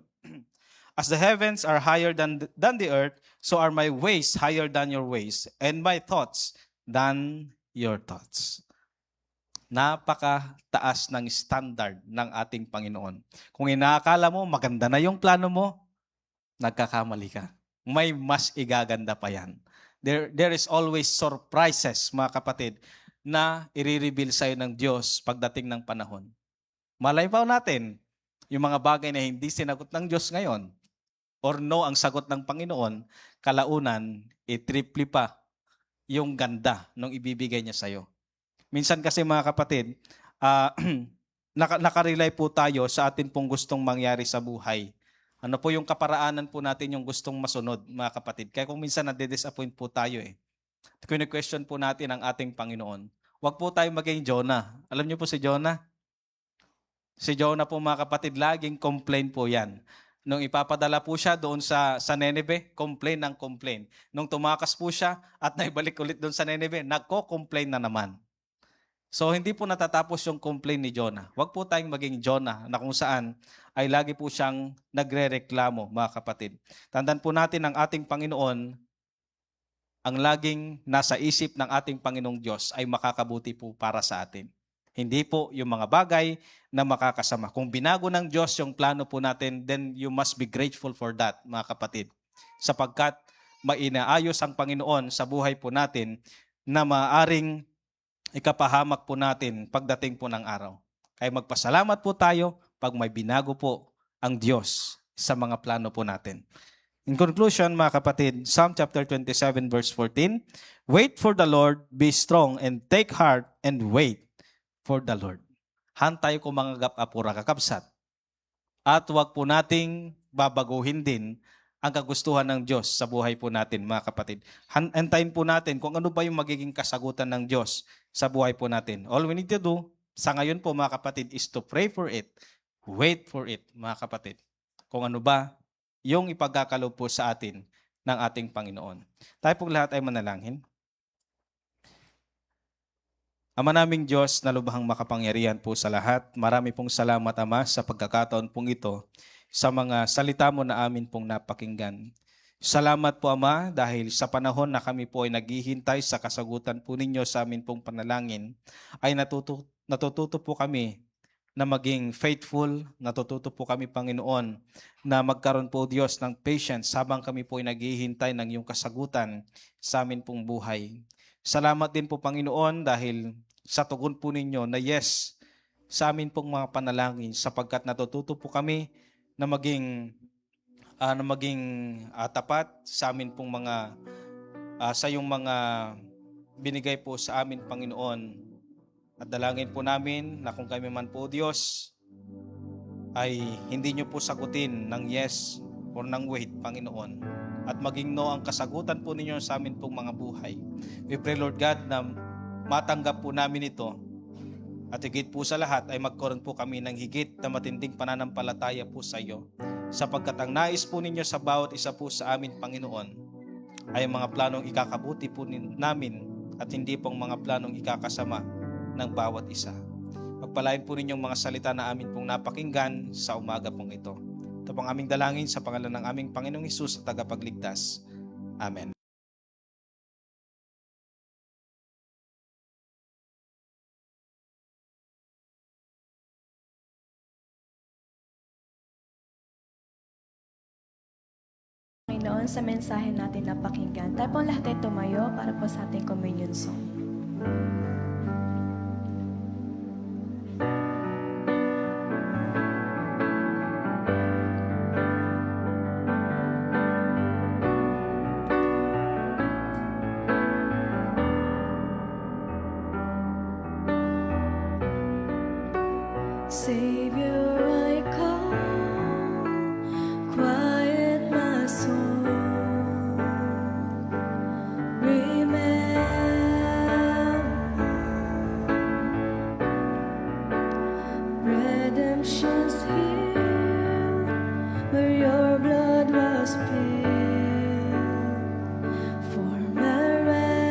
As the heavens are higher than the earth, so are my ways higher than your ways, and my thoughts than your thoughts. Napakataas ng standard ng ating Panginoon. Kung inaakala mo, maganda na yung plano mo, nagkakamali ka. May mas igaganda pa yan. There is always surprises, mga kapatid, na i-reveal sa'yo ng Diyos pagdating ng panahon. Malay pa natin, yung mga bagay na hindi sinagot ng Diyos ngayon, or no ang sagot ng Panginoon, kalaunan, i-triple pa yung ganda nung ibibigay niya sa'yo. Minsan kasi mga kapatid, nakarely po tayo sa atin pong gustong mangyari sa buhay. Ano po yung kaparaanan po natin yung gustong masunod, mga kapatid. Kaya kung minsan nade-disappoint po tayo Kine-question po natin ang ating Panginoon. Huwag po tayo maging Jonah. Alam niyo po si Jonah? Si Jonah po mga kapatid, laging complain po yan. Nung ipapadala po siya doon sa Nineveh, complain ng complain. Nung tumakas po siya at naibalik ulit doon sa Nineveh, nagko-complain na naman. So hindi po natatapos yung complaint ni Jonah. Huwag po tayong maging Jonah na kung saan ay lagi po siyang nagre-reklamo, mga kapatid. Tandaan po natin ang ating Panginoon, ang laging nasa isip ng ating Panginoong Diyos ay makakabuti po para sa atin. Hindi po yung mga bagay na makakasama. Kung binago ng Diyos yung plano po natin, then you must be grateful for that, mga kapatid. Sapagkat mainaayos ang Panginoon sa buhay po natin na maaring ikapahamak po natin pagdating po ng araw. Kaya magpasalamat po tayo pag may binago po ang Diyos sa mga plano po natin. In conclusion, mga kapatid, Psalm chapter 27 verse 14, wait for the Lord, be strong, and take heart, and wait for the Lord. Hantay ko mga gap-apura kakabsat. At huwag po nating babaguhin din ang kagustuhan ng Diyos sa buhay po natin, mga kapatid. Antayin po natin kung ano ba yung magiging kasagutan ng Diyos sa buhay po natin. All we need to do, sa ngayon po mga kapatid, is to pray for it. Wait for it, mga kapatid. Kung ano ba yung ipagkakalob po sa atin ng ating Panginoon. Tayo pong lahat ay manalangin. Ama naming Diyos na lubhang makapangyarihan po sa lahat, marami pong salamat, Ama, sa pagkakataon pong ito, sa mga salita mo na amin pong napakinggan. Salamat po, Ama, dahil sa panahon na kami po ay naghihintay sa kasagutan po ninyo sa amin pong panalangin, ay natututo po kami na maging faithful. Natututo po kami, Panginoon, na magkaroon po, Diyos, ng patience habang kami po ay naghihintay ng iyong kasagutan sa amin pong buhay. Salamat din po, Panginoon, dahil sa tugon po ninyo na yes sa amin pong mga panalangin, sapagkat natututo po kami na maging tapat sa amin pong mga sa iyong mga binigay po sa amin, Panginoon. At dalangin po namin na kung kami man po, Diyos, ay hindi niyo po sagutin ng yes or ng wait, Panginoon. At maging no ang kasagutan po ninyo sa amin pong mga buhay. We pray, Lord God, na matanggap po namin ito. At higit po sa lahat ay magkaroon po kami ng higit na matinding pananampalataya po sa iyo. Sapagkat ang nais po ninyo sa bawat isa po sa amin, Panginoon, ay mga planong ikakabuti po namin at hindi pong mga planong ikakasama ng bawat isa. Pagpalain po ninyong mga salita na amin pong napakinggan sa umaga pong ito. Ito pong aming dalangin sa pangalan ng aming Panginoong Hesus at tagapagligtas. Amen. Panginoon, sa mensahe natin na pakinggan, tayo pong lahat ay tumayo para po sa ating communion song. Savior, I come, quiet my soul. Remember, redemption's here, where your blood was spilled for my ransom.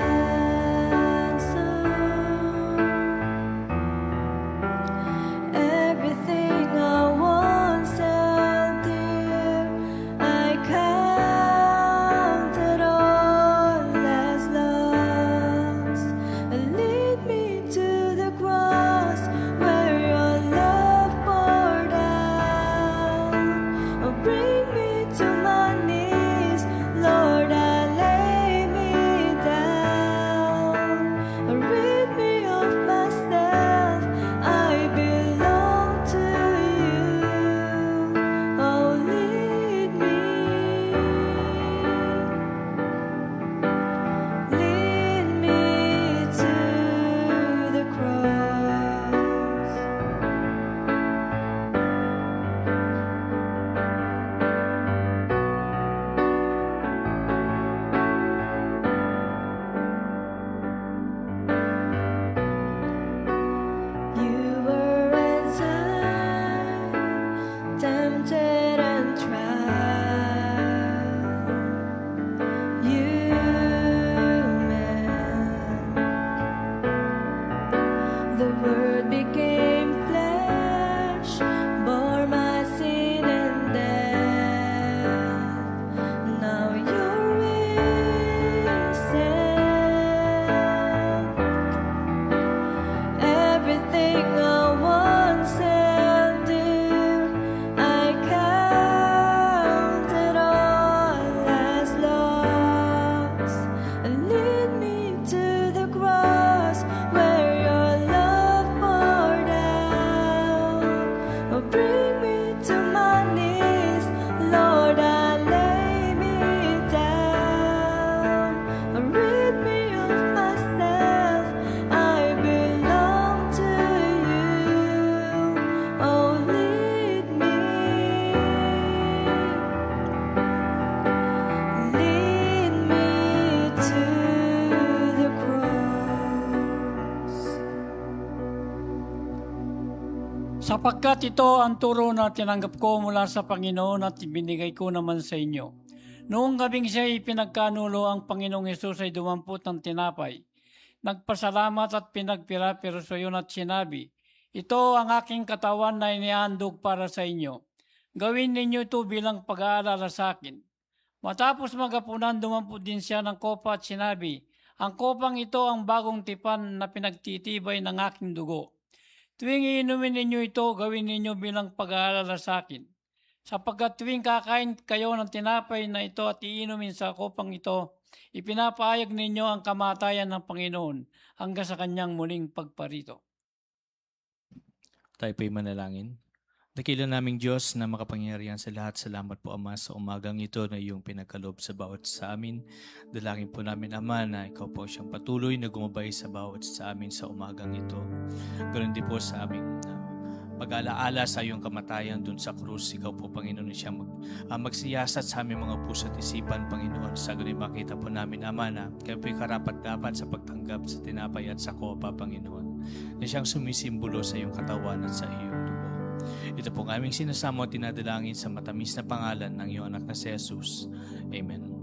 Everything I once held dear, I counted all as lost. Lead me to the cross where your love poured out. Oh, bring me to my knees, Lord, I lay me down. Rid me of myself, I belong to you. Oh, lead me to the cross. You were as I, tempted and tried. You met. The Word became flesh, bore my sin and death. Now you're risen. Everything I once held dear, I counted all as lost. Lead me to the cross where your love poured out. Oh, bring me to my knees, Lord, I lay me down. Rid me of myself, I belong to you. Oh, lead me to the cross. Sapagkat ito ang turo na tinanggap ko mula sa Panginoon at ibinigay ko naman sa inyo. Noong gabing siya'y pinagkanulo, ang Panginoong Hesus ay dumampot ng tinapay. Nagpasalamat at pinagpira-pero sa iyon at sinabi, ito ang aking katawan na inihandog para sa inyo. Gawin ninyo ito bilang pag-aalala sa akin. Matapos magapunan, dumampot din siya ng kopa at sinabi, ang kopang ito ang bagong tipan na pinagtitibay ng aking dugo. Tuwing iinumin ninyo ito, gawin ninyo bilang pag-aalala sa akin. Sapagkat tuwing kakain kayo ng tinapay na ito at iinumin sa kupang ito, ipinapahayag ninyo ang kamatayan ng Panginoon hanggang sa kanyang muling pagparito. Tayo po'y manalangin. Dakila naming Diyos na makapangyarihan sa lahat, salamat po Ama sa umagang ito na iyong pinagkaloob sa bawat sa amin. Dalangin po namin Ama na ikaw po siyang patuloy na gumabay sa bawat sa amin sa umagang ito. Ganoon din po sa aming pag-alaala sa iyong kamatayan dun sa krus. Ikaw po Panginoon siyang magsiyasat sa aming mga puso at isipan Panginoon. Sa ganun makita po namin Ama na kayo po'y karapat-dapat sa pagtanggap sa tinapay at sa kopa Panginoon na siyang sumisimbolo sa iyong katawan at sa iyong dugo. Ito pong aming sinasamo at tinadalangin sa matamis na pangalan ng iyong anak na si Jesus. Amen.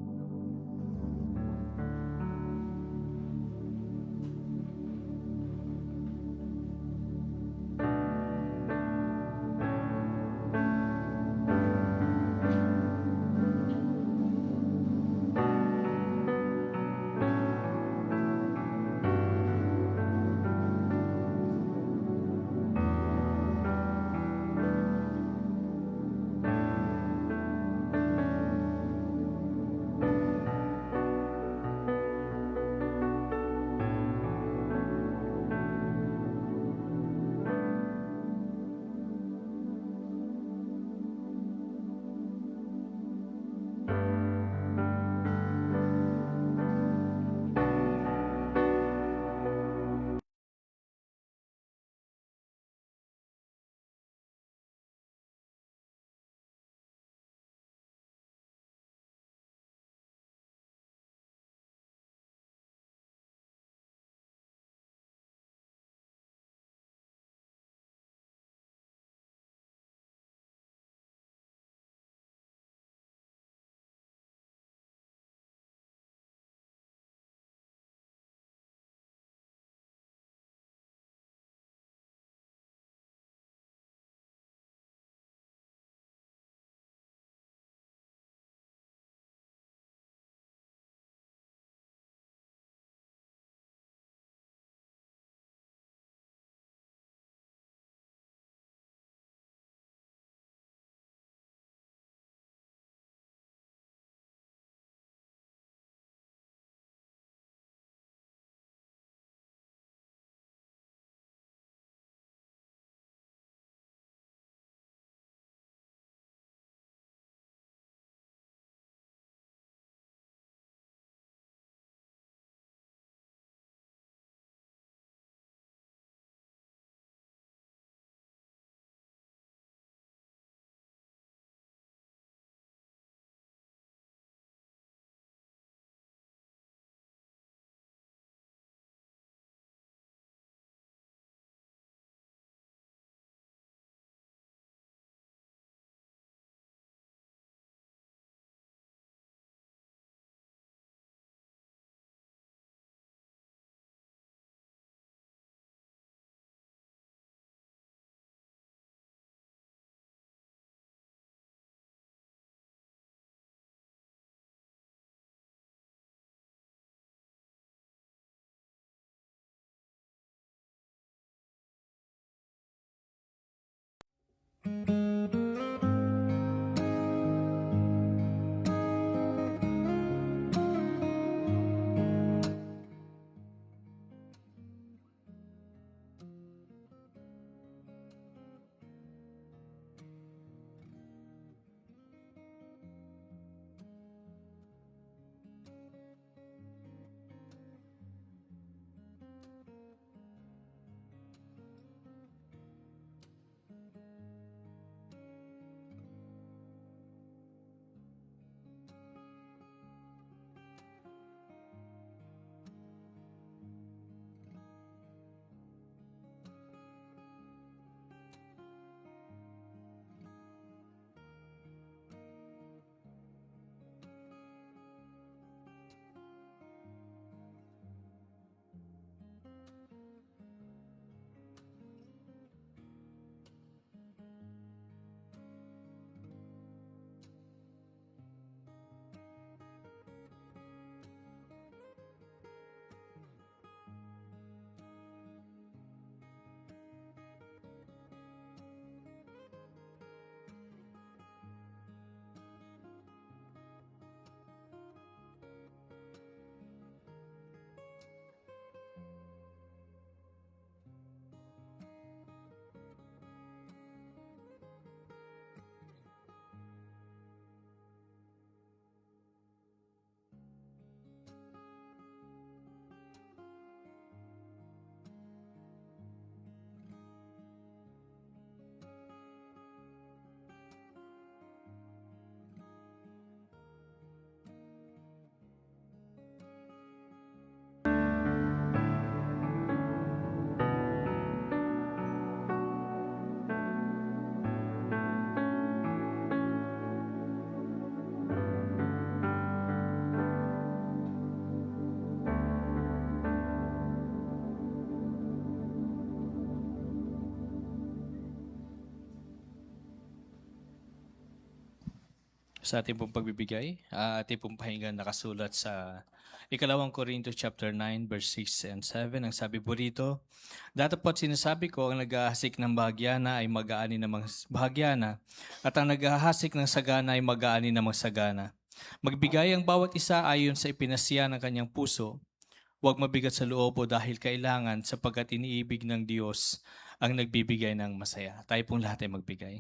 sa ating pong pagbibigay. Ating pong pakinggan nakasulat sa Ikalawang Korinto chapter 9 verse 6 and 7. Ang sabi po rito, "Datapot sinasabi ko, ang naghahasik ng bahagyana ay mag-aani ng bahagyana, at ang naghahasik ng sagana ay mag-aani ng sagana. Magbigay ang bawat isa ayon sa ipinasya ng kanyang puso. Huwag mabigat sa loob o dahil kailangan, sapagkat iniibig ng Diyos ang nagbibigay ng masaya." Tayo pong lahat ay magbigay.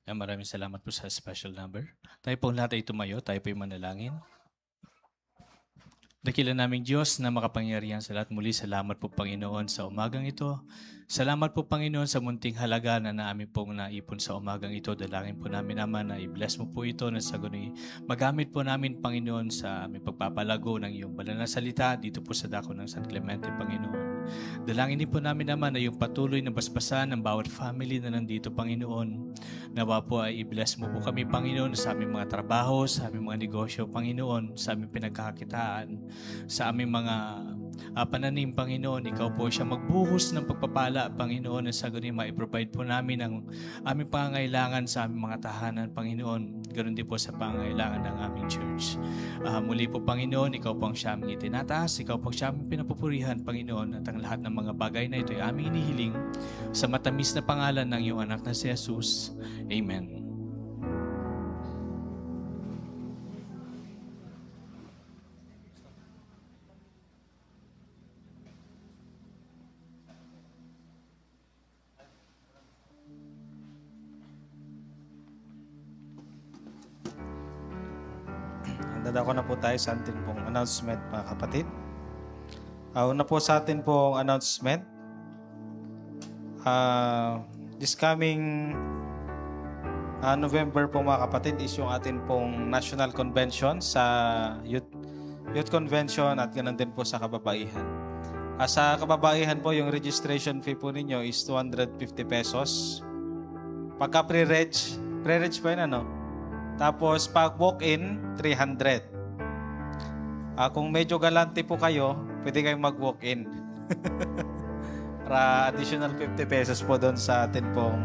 Maraming salamat po sa special number. Tayo pong lahat ay tumayo, tayo po ay manalangin. Dakilan naming Diyos na makapangyarihan sa lahat. Muli, salamat po Panginoon sa umagang ito. Salamat po Panginoon sa munting halaga na namin pong naipon sa umagang ito. Dalangin po namin Ama na i-bless mo po ito na sa ganun magamit po namin Panginoon sa aming pagpapalago ng iyong banal na salita dito po sa dako ng San Clemente Panginoon. Dalangin din po namin naman na yung patuloy na basbasan ng bawat family na nandito Panginoon. Nawa po ay i-bless mo po kami Panginoon sa aming mga trabaho, sa aming mga negosyo Panginoon, sa aming pinagkakakitaan, sa aming mga pananim Panginoon. Ikaw po siya magbuhos ng pagpapala Panginoon na sa ganun mai-provide po namin ang aming pangangailangan sa aming mga tahanan Panginoon. Ganun din po sa pangangailangan ng aming church. Muli po Panginoon, ikaw po ang siya aming itinataas, ikaw po ang siya aming pinapupurihan Panginoon, at ang lahat ng mga bagay na ito ay aming inihiling sa matamis na pangalan ng iyong anak na si Jesus. Amen. Dadako na po tayo sa ating pong announcement, mga kapatid. Una po sa atin pong announcement. This coming November po mga kapatid is yung atin pong National Convention sa Youth Convention at ganoon din po sa kababaihan. Sa kababaihan po, yung registration fee po ninyo is 250 pesos. Pagka pre-reg po yun ano? Tapos pag walk-in, 300. Kung medyo galante po kayo, pwede kayong mag-walk-in. Para additional 50 pesos po doon sa atin pong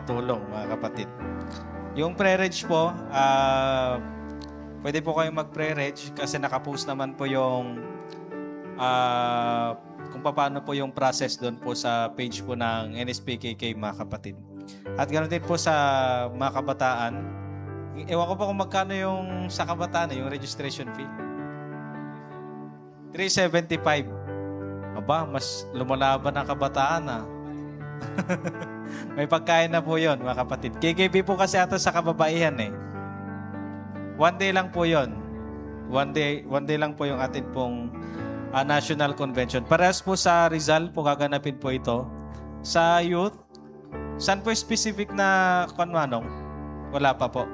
tulong, mga kapatid. Yung pre-reg po, pwede po kayong mag-pre-reg kasi nakapost naman po yung kung paano po yung process doon po sa page po ng NSPKK, mga kapatid. At ganoon din po sa mga kabataan. Ewan ko pa kung magkano yung sa kabataan, yung registration fee. 375. Aba, mas lumalaban ang kabataan May pagkain na po yon, mga kapatid. KKB po kasi ata sa kababaihan eh. One day lang po yon. One day lang po yung atin pong National Convention. Parehas po sa Rizal po gaganapin po ito. Sa youth, saan po specific na Manong? Wala pa po.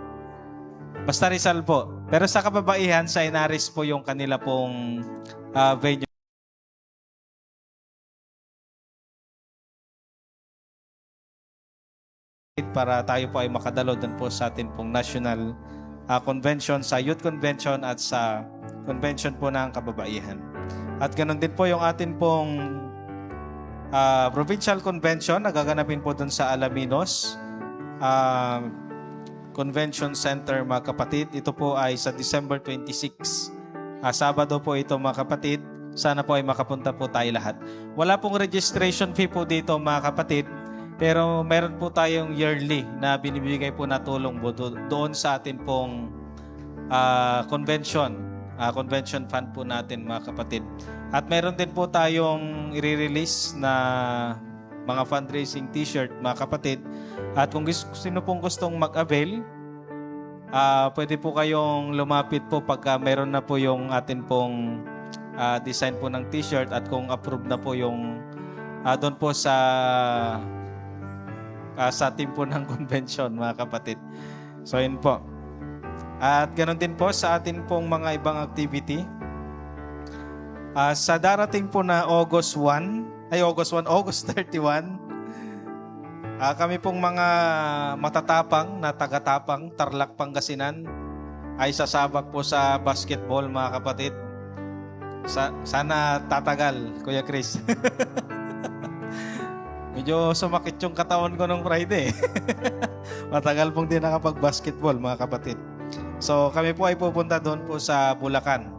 Basta Rizal po. Pero sa kababaihan, sa Inaris po yung kanila pong venue. Para tayo po ay makadalo doon po sa atin pong National Convention, sa Youth Convention at sa Convention po ng kababaihan. At ganoon din po yung atin pong Provincial Convention na gaganapin po doon sa Alaminos Convention Center, mga kapatid. Ito po ay sa December 26. Sabado po ito, mga kapatid. Sana po ay makapunta po tayo lahat. Wala pong registration fee po dito, mga kapatid. Pero meron po tayong yearly na binibigay po na tulong po doon sa atin pong convention. Convention fund po natin, mga kapatid. At meron din po tayong i-release na mga fundraising t-shirt, mga kapatid. At kung sino pong gustong mag-avail, pwede po kayong lumapit po pagka meron na po yung atin pong design po ng t-shirt at kung approved na po yung doon po sa team po ng convention, mga kapatid. So, yun po. At ganoon din po sa atin pong mga ibang activity. Sa darating po na August 31, kami pong mga matatapang na tagatapang Tarlac, Pangasinan ay sasabak po sa basketball, mga kapatid. Sana tatagal, Kuya Chris. Medyo sumakit yung katawan ko nung Friday. Matagal pong din nakapag-basketball, mga kapatid. So kami po ay pupunta doon po sa Bulacan.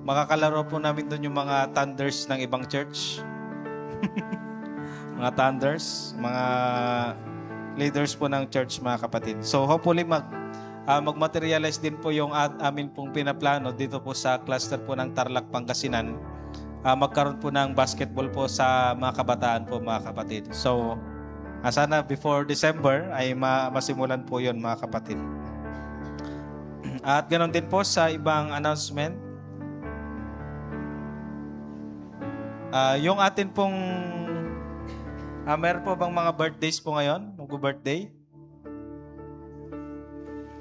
Makakalaro po namin doon yung mga Thunders ng ibang church. Mga Thunders, mga leaders po ng church, mga kapatid. So hopefully mag-materialize din po yung amin pong pinaplano dito po sa cluster po ng Tarlac, Pangasinan. Magkaroon po ng basketball po sa mga kabataan po, mga kapatid. So Sana before December ay masimulan po yon mga kapatid. At ganoon din po sa ibang announcement. Yung atin pong meron po bang mga birthdays po ngayon? Mag-birthday?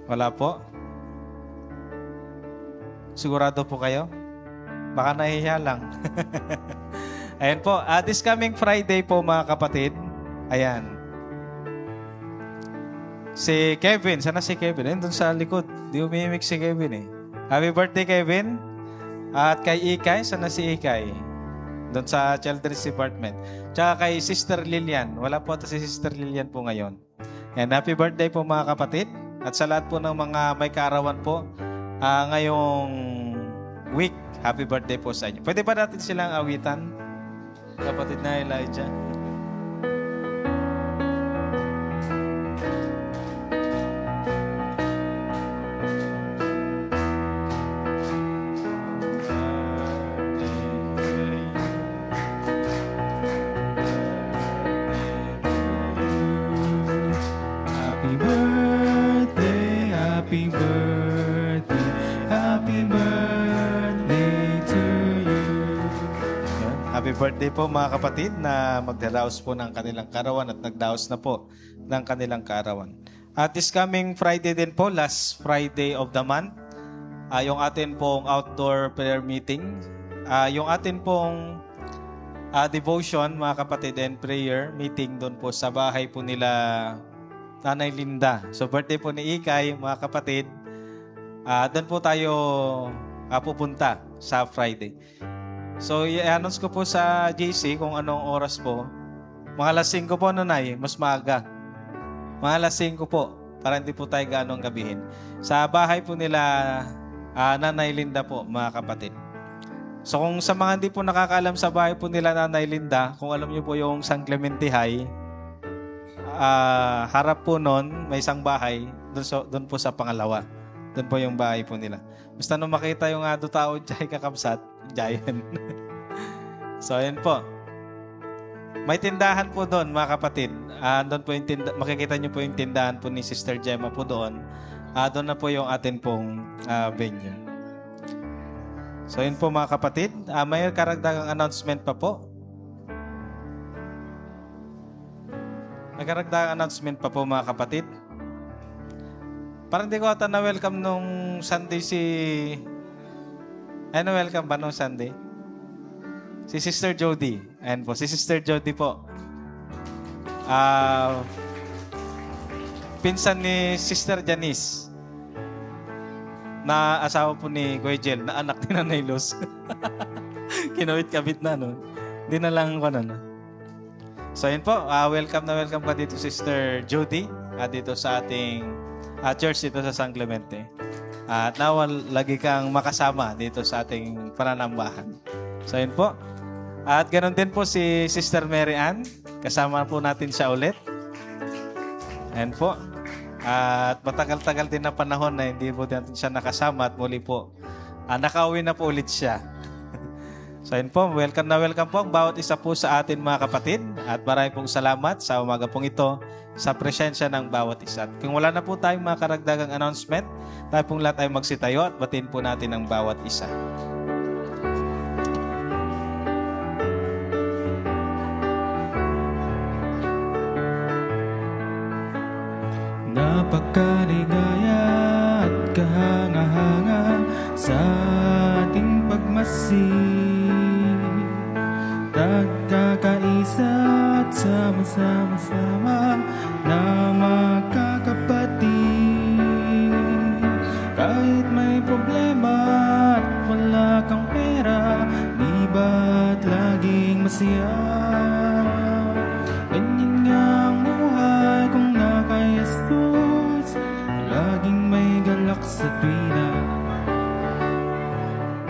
Wala po? Sigurado po kayo? Baka nahihiya lang. Ayan po. This coming Friday po mga kapatid. Ayan. Si Kevin. Sana si Kevin? Ayun, dun sa likod. Di umimik si Kevin eh. Happy birthday, Kevin. At kay Ikay. Sana si Ikay? Doon sa Children's Department. Tsaka kay Sister Lilian. Wala po ito si Sister Lilian po ngayon. Ayan. Happy birthday po mga kapatid. At sa lahat po ng mga may kaarawan po ngayong week. Happy birthday po sa inyo. Pwede ba natin silang awitan? Kapatid na Elijah. Happy birthday, happy birthday, happy birthday to you. Ayan. Happy birthday po mga kapatid na magdaraos po ng kanilang karawan at nagdaos na po ng kanilang karawan. At this coming Friday din po, last Friday of the month, yung atin pong outdoor prayer meeting, yung atin pong devotion mga kapatid and prayer meeting doon po sa bahay po nila Nanay Linda. So birthday po ni Ikay mga kapatid, doon po tayo pupunta sa Friday. So i-announce ko po sa JC kung anong oras po. Mga alas 5 po Nanay, mas maaga. Mga alas 5 po, para hindi po tayo ganong gabihin. Sa bahay po nila Nanay Linda po mga kapatid. So kung sa mga hindi po nakakaalam sa bahay po nila Nanay Linda, kung alam niyo po yung San Clemente High, harap po nun, may isang bahay, doon po sa pangalawa. Doon po yung bahay po nila. Basta nung makita yung tao dyan kakabsat, giant. So yun po. May tindahan po doon mga kapatid. Doon po yung makikita niyo po yung tindahan po ni Sister Gemma po doon. Doon na po yung atin pong venue. So yun po mga kapatid. May karagdagang announcement pa po. May karagdagang announcement pa po mga kapatid. Parang di ko ata na-welcome nung Sunday na-welcome ba nung Sunday? Si Sister Jody. Ayan po, si Sister Jody po. Pinsan ni Sister Janice. Na asawa po ni Guayjel, na anak ni Nanay Luz. Kinuwit kabit na, no? Hindi na lang ko na. So, yun po. Welcome na welcome ka dito, Sister Jody. Dito sa ating church dito sa San Clemente. At nawal, lagi kang makasama dito sa ating pananambahan. So, yun po. At ganoon din po si Sister Mary Ann. Kasama po natin siya ulit. Ayan po. At matagal-tagal din na panahon na hindi po natin siya nakasama at muli po. Nakauwi na po ulit siya. So yun po, welcome na welcome po ang bawat isa po sa atin mga kapatid. At maraming pong salamat sa umaga pong ito sa presensya ng bawat isa. At kung wala na po tayong mga karagdagang announcement, tayo pong lahat ay magsitayo at batiin po natin ang bawat isa. Napakaligaya at kahanga-hanga sa ating pagmasik. Nagkakaisa at sama-sama na magkakapatid. Kahit may problema at wala kang pera, di ba't laging masaya? Ganyan nga ang buhay kung naka-Jesus, laging may galak sa tuwina.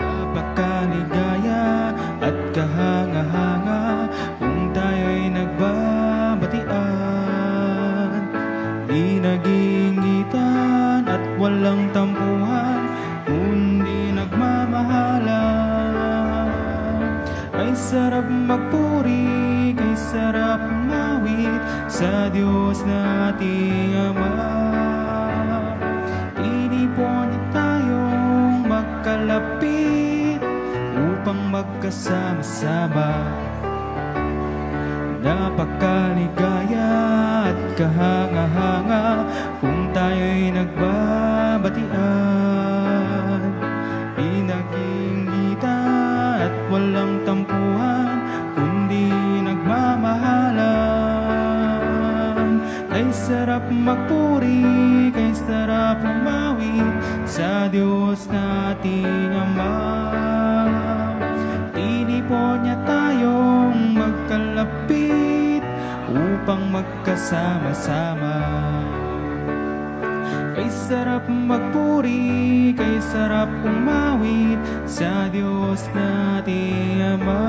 Napakaligaya at kahanga-hanga kung tayo'y nagbabatian. Di nag-iingitan at walang tampuhan, kundi nagmamahalan. Ay sarap magpuri kay sarap umawit sa Diyos na ating Ama. Tinipon niya tayong magkalapit upang magkasama-sama. Napakaligaya at kahanga-hanga kung tayo'y nagbabatian. Pinag-inggitan at walang tampuhan, kundi nagmamahalan. Kay sarap magpuri, kay sarap umawit sa Diyos na ating Ama. Tinipon niya tayong magkalapit upang magkasama-sama. Kay sarap magpuri, kay sarap umawit sa Diyos na ating Ama.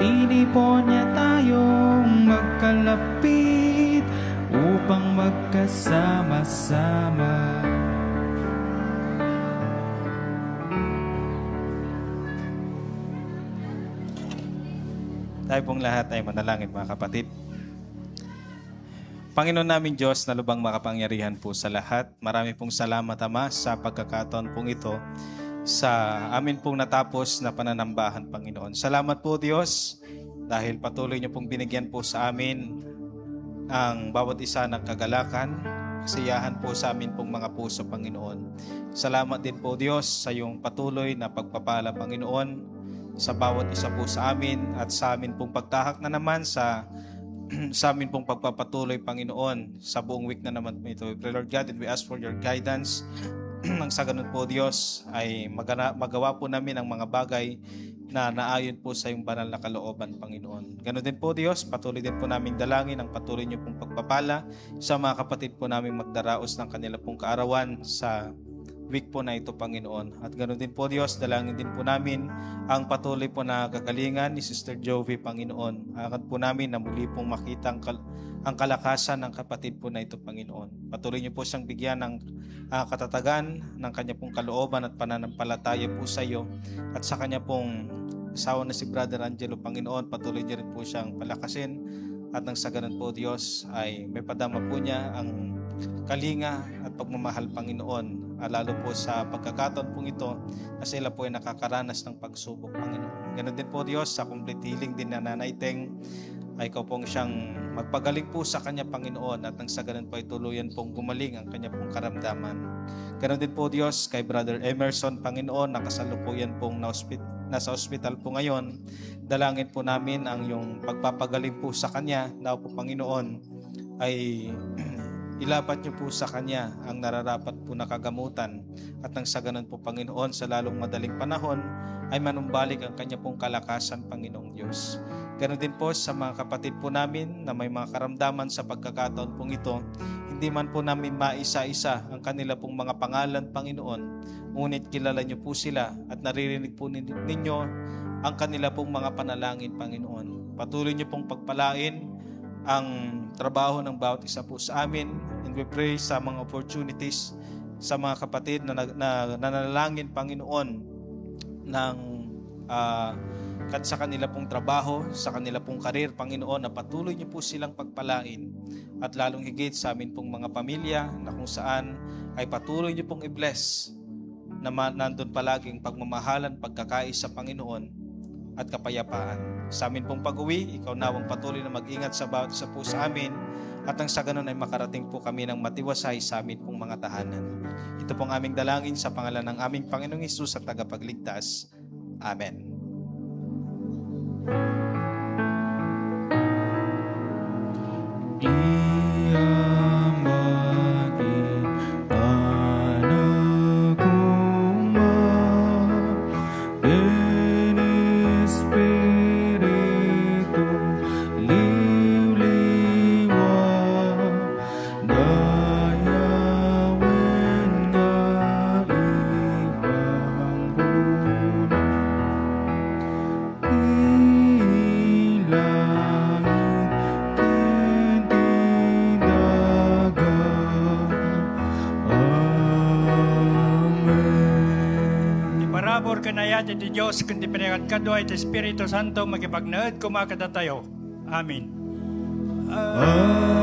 Tinipon niya tayong magkalapit upang magkasama-sama. Tayo pong lahat ay manalangin, mga kapatid. Panginoon namin Diyos na lubang makapangyarihan po sa lahat, marami pong salamat, Ama, sa pagkakataon pong ito sa amin pong natapos na pananambahan, Panginoon. Salamat po, Diyos, dahil patuloy niyo pong binigyan po sa amin ang bawat isa ng kagalakan, kasiyahan po sa amin pong mga puso, Panginoon. Salamat din po, Diyos, sa iyong patuloy na pagpapala, Panginoon, sa bawat isa po sa amin at sa amin pong pagtahak na naman sa amin pong pagpapatuloy, Panginoon, sa buong week na naman po ito. We pray, Lord God, and we ask for your guidance. Nang sa ganun po, Diyos, ay magawa po namin ang mga bagay na naayon po sa iyong banal na kalooban, Panginoon. Ganun din po, Diyos, patuloy din po namin dalangin ang patuloy niyo pong pagpapala sa mga kapatid po namin magdaraos ng kanila pong kaarawan sa week po na ito, Panginoon. At ganoon din po, Diyos, dalangin din po namin ang patuloy po na kagalingan ni Sister Jovi, Panginoon. Hangad po namin na muli pong makita ang kalakasan ng kapatid po na ito, Panginoon. Patuloy niyo po siyang bigyan ng katatagan ng kanya pong kalooban at pananampalataya po sa iyo. At sa kanya pong asawa na si Brother Angelo, Panginoon, patuloy niyo rin po siyang palakasin. At nang sa ganun po, Diyos, ay may padama po niya ang kalinga at pagmamahal, Panginoon. Lalo po sa pagkakataon pong ito na sila po ay nakakaranas ng pagsubok, Panginoon. Ganun din po, Diyos, sa complete healing din na Nanay Teng, ay ikaw pong siyang magpagaling po sa kanya, Panginoon, at nang sa ganun po ay tuluyan pong gumaling ang kanya pong karamdaman. Ganun din po, Diyos, kay Brother Emerson, Panginoon, nakasalukuyan pong nasa ospital po ngayon. Dalangin po namin ang yung pagpapagaling po sa kanya, na po, Panginoon, ay ilapat niyo po sa kanya ang nararapat po na kagamutan, at nang sa ganun po, Panginoon, sa lalong madaling panahon ay manumbalik ang kanya pong kalakasan, Panginoong Diyos. Ganun din po sa mga kapatid po namin na may mga karamdaman sa pagkakataon pong ito. Hindi man po namin maisa-isa ang kanila pong mga pangalan, Panginoon, ngunit kilala niyo po sila at naririnig po ninyo ang kanila pong mga panalangin, Panginoon. Patuloy niyo pong pagpalain ang trabaho ng bawat isa po sa amin, and we pray sa mga opportunities sa mga kapatid na nanalangin, Panginoon, ng sa kanila pong trabaho, sa kanila pong karir, Panginoon, na patuloy niyo po silang pagpalain, at lalong higit sa amin pong mga pamilya na kung saan ay patuloy niyo pong i-bless na nandun palaging pagmamahalan, pagkakaisa, Panginoon, at kapayapaan. Sa amin pong pag-uwi, ikaw nawang patuloy na mag-ingat sa bawat isa po sa amin, at ang sa ganun ay makarating po kami ng matiwasay sa amin pong mga tahanan. Ito pong aming dalangin sa pangalan ng aming Panginoong Hesus at tagapagligtas. Amen. Parabor kanayat iti Diyos kundi pinakat kadwa iti Espiritu Santo makipagnaed kumakata tayo. Amen. Amen.